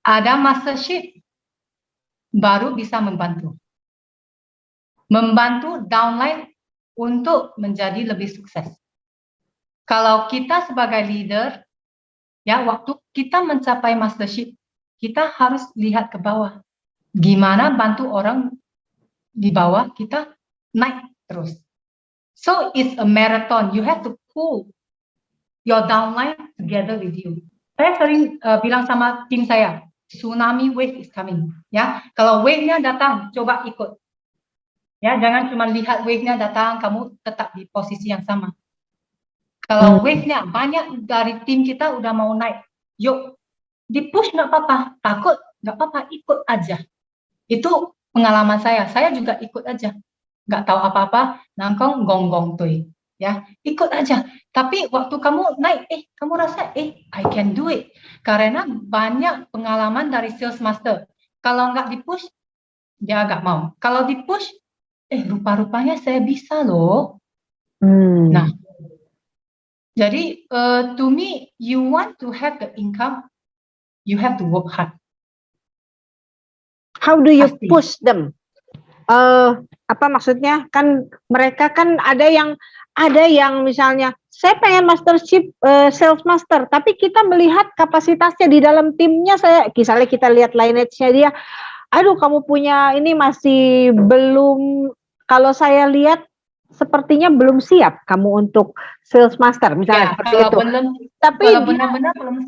Ada mastership baru bisa membantu. Membantu downline untuk menjadi lebih sukses. Kalau kita sebagai leader, ya waktu kita mencapai mastership, kita harus lihat ke bawah. Gimana bantu orang di bawah kita naik terus. So it's a marathon. You have to pull your downline together with you. Saya sering bilang sama tim saya, tsunami wave is coming. Ya, kalau wave-nya datang, coba ikut. Ya, jangan cuma lihat wave-nya datang, kamu tetap di posisi yang sama. Kalau wave-nya banyak dari tim kita udah mau naik, yuk di-push nggak apa-apa, takut nggak apa-apa, ikut aja. Itu pengalaman saya juga ikut aja. Nggak tahu apa-apa, nangkong gonggong tuh, ya ikut aja. Tapi waktu kamu naik, kamu rasa, I can do it. Karena banyak pengalaman dari sales master. Kalau nggak di-push, dia nggak mau. Kalau di-push, rupa-rupanya saya bisa loh. Nah, jadi to me, you want to have the income, you have to work hard. How do you Pasti. push them? Apa maksudnya? Kan mereka kan ada yang misalnya saya pengen mastership sales master, tapi kita melihat kapasitasnya di dalam timnya, misalnya kita lihat lineage-nya dia, aduh kamu punya ini masih belum, kalau saya lihat sepertinya belum siap kamu untuk sales master misalnya seperti itu. Tapi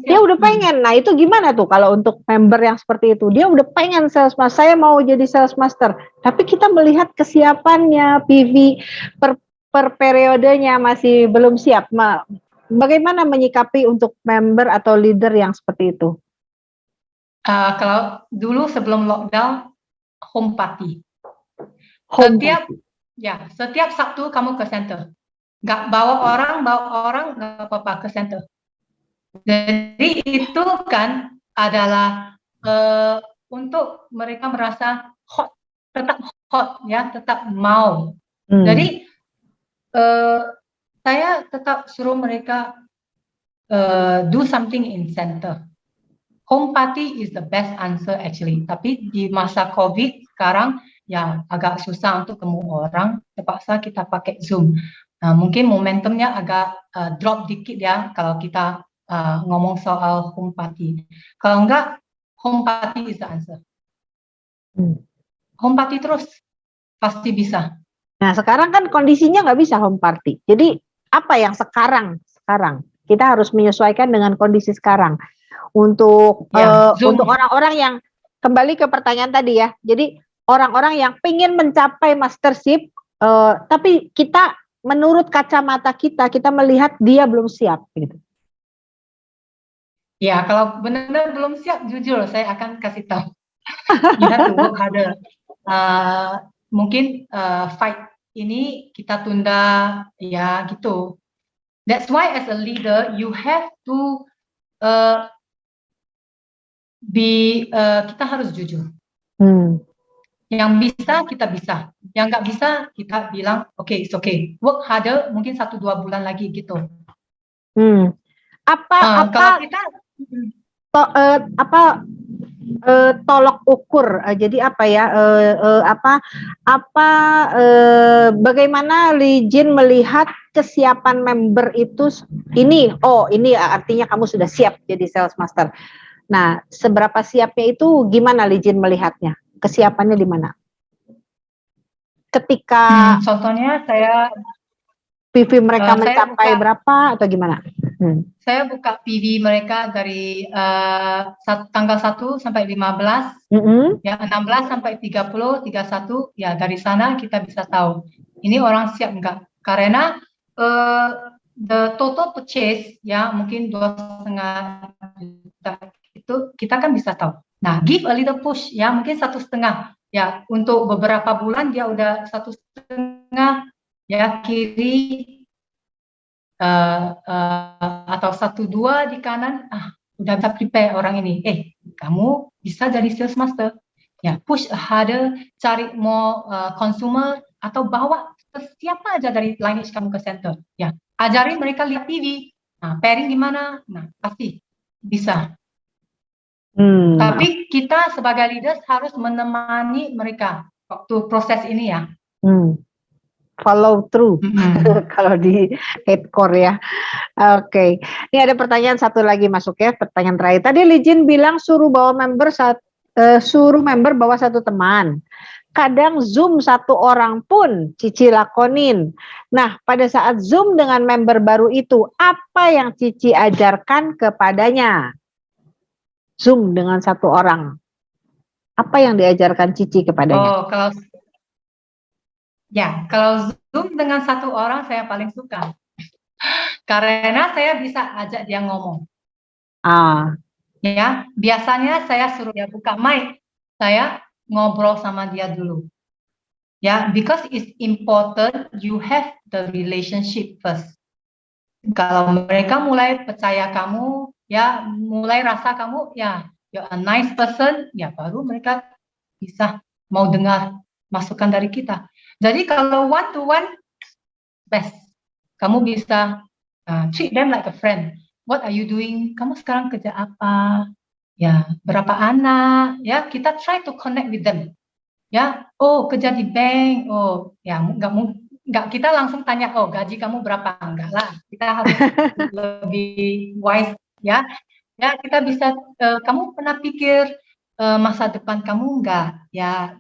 dia udah pengen. Nah, itu gimana tuh kalau untuk member yang seperti itu? Dia udah pengen sales master, saya mau jadi sales master. Tapi kita melihat kesiapannya PV per periodenya masih belum siap. Bagaimana menyikapi untuk member atau leader yang seperti itu? Kalau dulu sebelum lockdown, home party. Setiap Sabtu kamu ke center. Nggak bawa orang nggak apa-apa ke center. Jadi itu kan adalah untuk mereka merasa hot, tetap hot ya, tetap mau. Jadi saya tetap suruh mereka do something in center. Home party is the best answer actually. Tapi di masa COVID sekarang ya agak susah untuk ketemu orang, terpaksa kita pakai Zoom. Nah, mungkin momentumnya agak drop dikit ya kalau kita ngomong soal home party. Kalau enggak, home party is the answer. Home party terus, pasti bisa. Nah, sekarang kan kondisinya nggak bisa home party. Jadi, apa yang sekarang kita harus menyesuaikan dengan kondisi sekarang. Untuk orang-orang yang, kembali ke pertanyaan tadi ya, jadi orang-orang yang ingin mencapai mastership, tapi kita menurut kacamata kita melihat dia belum siap gitu. Ya, kalau benar-benar belum siap, jujur saya akan kasih tahu. You have to work harder. Mungkin fight ini kita tunda, ya gitu. That's why as a leader you have to kita harus jujur. Yang bisa kita bisa, yang nggak bisa kita bilang it's okay, work harder, mungkin 1-2 bulan lagi gitu. Apa Kalau kita apa tolok ukur. Jadi apa ya? Bagaimana Lijin melihat kesiapan member itu? Ini artinya kamu sudah siap jadi sales master. Nah, seberapa siapnya itu gimana Lijin melihatnya? Kesiapannya di mana? Ketika contohnya saya PV mereka saya mencapai berapa atau gimana? Saya buka PV mereka dari tanggal 1 sampai 15, ya 16 sampai 30, 31, ya dari sana kita bisa tahu ini orang siap enggak. Karena the total purchase ya mungkin 2,5 juta itu kita kan bisa tahu. Nah, give a little push ya mungkin 1,5 ya untuk beberapa bulan dia udah 1,5 ya kiri. Atau 1-2 di kanan, udah bisa prepare orang ini. Kamu bisa jadi sales master. Ya, push harder, cari more consumer atau bawa siapa aja dari lineage kamu ke center. Ya, ajarin mereka lihat TV. Nah, pairing gimana? Nah, pasti bisa. Tapi kita sebagai leaders harus menemani mereka waktu proses ini ya. Follow through kalau di headcore ya. Oke. Ini ada pertanyaan satu lagi masuk ya, pertanyaan terakhir. Tadi Lijin bilang suruh member bawa satu teman. Kadang Zoom satu orang pun Cici lakonin. Nah, pada saat Zoom dengan member baru itu, apa yang Cici ajarkan kepadanya? Zoom dengan satu orang. Apa yang diajarkan Cici kepadanya? Kalau Zoom dengan satu orang saya paling suka. Karena saya bisa ajak dia ngomong. Ya, biasanya saya suruh dia buka mic. Saya ngobrol sama dia dulu. Ya, because it's important you have the relationship first. Kalau mereka mulai percaya kamu, ya mulai rasa kamu ya you're a nice person, ya baru mereka bisa mau dengar masukan dari kita. Jadi kalau one to one best. Kamu bisa treat them like a friend. What are you doing? Kamu sekarang kerja apa? Ya, berapa anak? Ya, kita try to connect with them. Ya, kerja di bank. Ya, nggak kita langsung tanya, gaji kamu berapa? Enggak lah. Kita harus lebih wise ya. Ya, kita bisa kamu pernah pikir masa depan kamu enggak? Ya,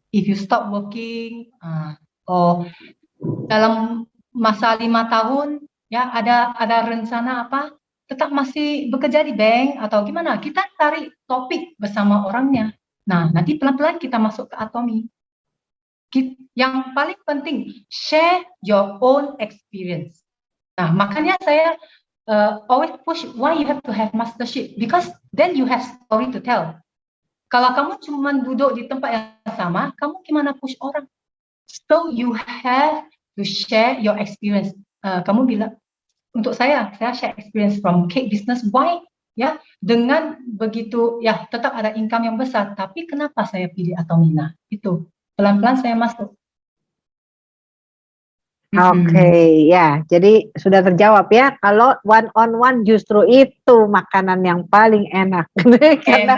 if you stop working, dalam masa 5 tahun ya ada rencana apa tetap masih bekerja di bank atau gimana, kita cari topik bersama orangnya. Nah, nanti pelan-pelan kita masuk ke Atomy. Yang paling penting share your own experience. Nah, makanya saya always push why you have to have mastership, because then you have story to tell. Kalau kamu cuma duduk di tempat yang sama, kamu gimana push orang? So you have to share your experience. Kamu bilang, untuk saya share experience from cake business. Why? Ya, dengan begitu ya tetap ada income yang besar. Tapi kenapa saya pilih Atomina? Itu pelan-pelan saya masuk. Oke, ya. Jadi sudah terjawab ya. Kalau one on one justru itu makanan yang paling enak, karena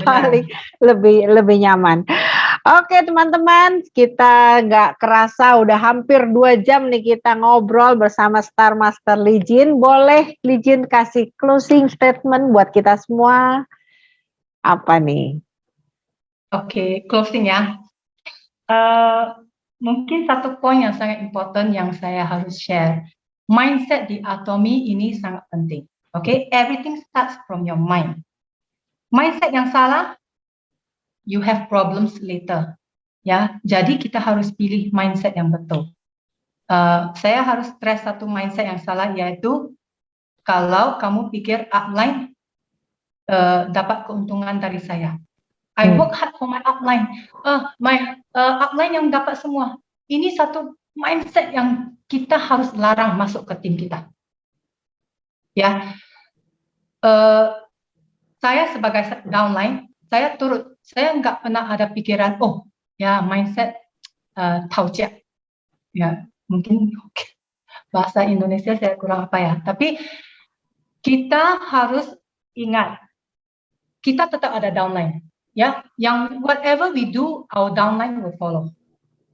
paling lebih nyaman. Oke teman-teman, kita nggak kerasa udah hampir 2 jam nih kita ngobrol bersama Star Master Lijin. Boleh Lijin kasih closing statement buat kita semua? Apa nih? Oke, closing ya. Mungkin satu poin yang sangat important yang saya harus share. Mindset di Atomy ini sangat penting. Oke, everything starts from your mind. Mindset yang salah, you have problems later. Ya, jadi kita harus pilih mindset yang betul. Saya harus stress satu mindset yang salah, yaitu kalau kamu pikir upline dapat keuntungan dari saya. I work hard for my upline. My upline yang dapat semua. Ini satu mindset yang kita harus larang masuk ke tim kita. Ya, saya sebagai downline, saya nggak pernah ada pikiran, mindset taujia. Ya, mungkin bahasa Indonesia saya kurang apa ya. Tapi kita harus ingat, kita tetap ada downline. Ya, yang whatever we do, our downline will follow.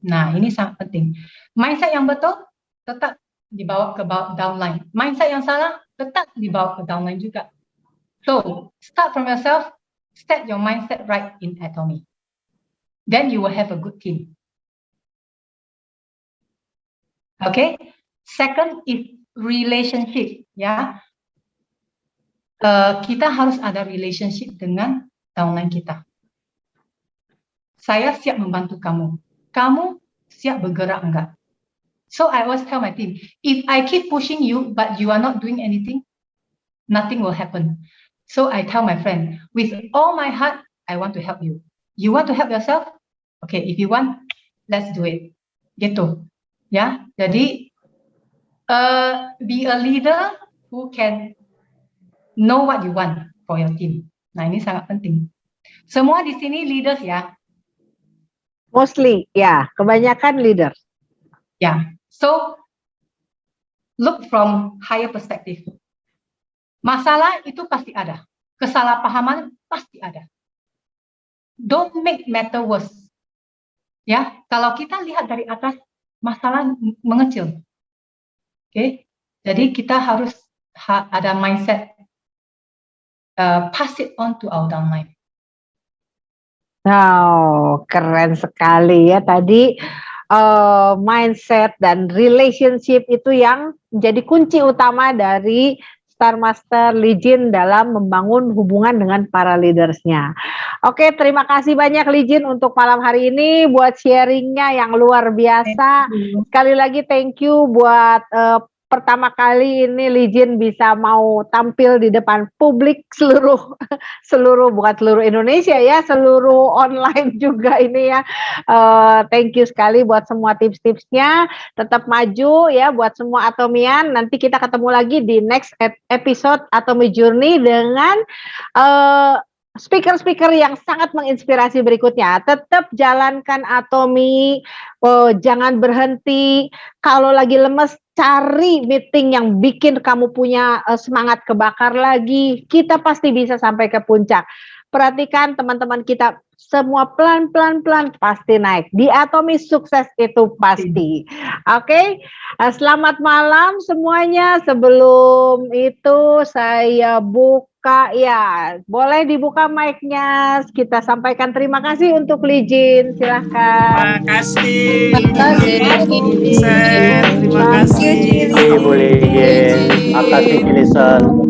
Nah, ini sangat penting. Mindset yang betul tetap dibawa ke downline. Mindset yang salah tetap dibawa ke downline juga. So, start from yourself, set your mindset right in Atomy. Then you will have a good team. Okay? Second is relationship. Ya, kita harus ada relationship dengan downline kita. Saya siap membantu kamu. Kamu siap bergerak enggak? So I always tell my team, if I keep pushing you but you are not doing anything, nothing will happen. So I tell my friend, with all my heart, I want to help you. You want to help yourself? Okay, if you want, let's do it. Gitu. Ya, jadi be a leader who can know what you want for your team. Nah, ini sangat penting. Semua di sini leaders ya. Mostly, ya, kebanyakan leader. Ya, so look from higher perspective. Masalah itu pasti ada, kesalahpahaman pasti ada. Don't make matter worse. Ya, kalau kita lihat dari atas, masalah mengecil. Oke, jadi kita harus ada mindset pass it on to our downline. Wow, keren sekali ya tadi. Mindset dan relationship itu yang menjadi kunci utama dari Star Master Lee Jin dalam membangun hubungan dengan para leadersnya. Oke, terima kasih banyak Lee Jin untuk malam hari ini buat sharingnya yang luar biasa. Sekali lagi thank you buat pertama kali ini Lee Jin bisa mau tampil di depan publik seluruh bukan seluruh Indonesia ya, seluruh online juga ini ya. Thank you sekali buat semua tips-tipsnya. Tetap maju ya buat semua Atomian. Nanti kita ketemu lagi di next episode Atomy Journey dengan speaker-speaker yang sangat menginspirasi berikutnya. Tetap jalankan Atomy, jangan berhenti. Kalau lagi lemes, cari meeting yang bikin kamu punya semangat kebakar lagi. Kita pasti bisa sampai ke puncak. Perhatikan teman-teman kita semua pelan-pelan pasti naik. Di Atomy sukses itu pasti. Oke, selamat malam semuanya. Sebelum itu saya buka ya, boleh dibuka mic-nya. Kita sampaikan terima kasih untuk Lee Jin. Silahkan. Terima kasih. Terima kasih. Terima kasih. Ibu Lee Jin. Makasih Jilison.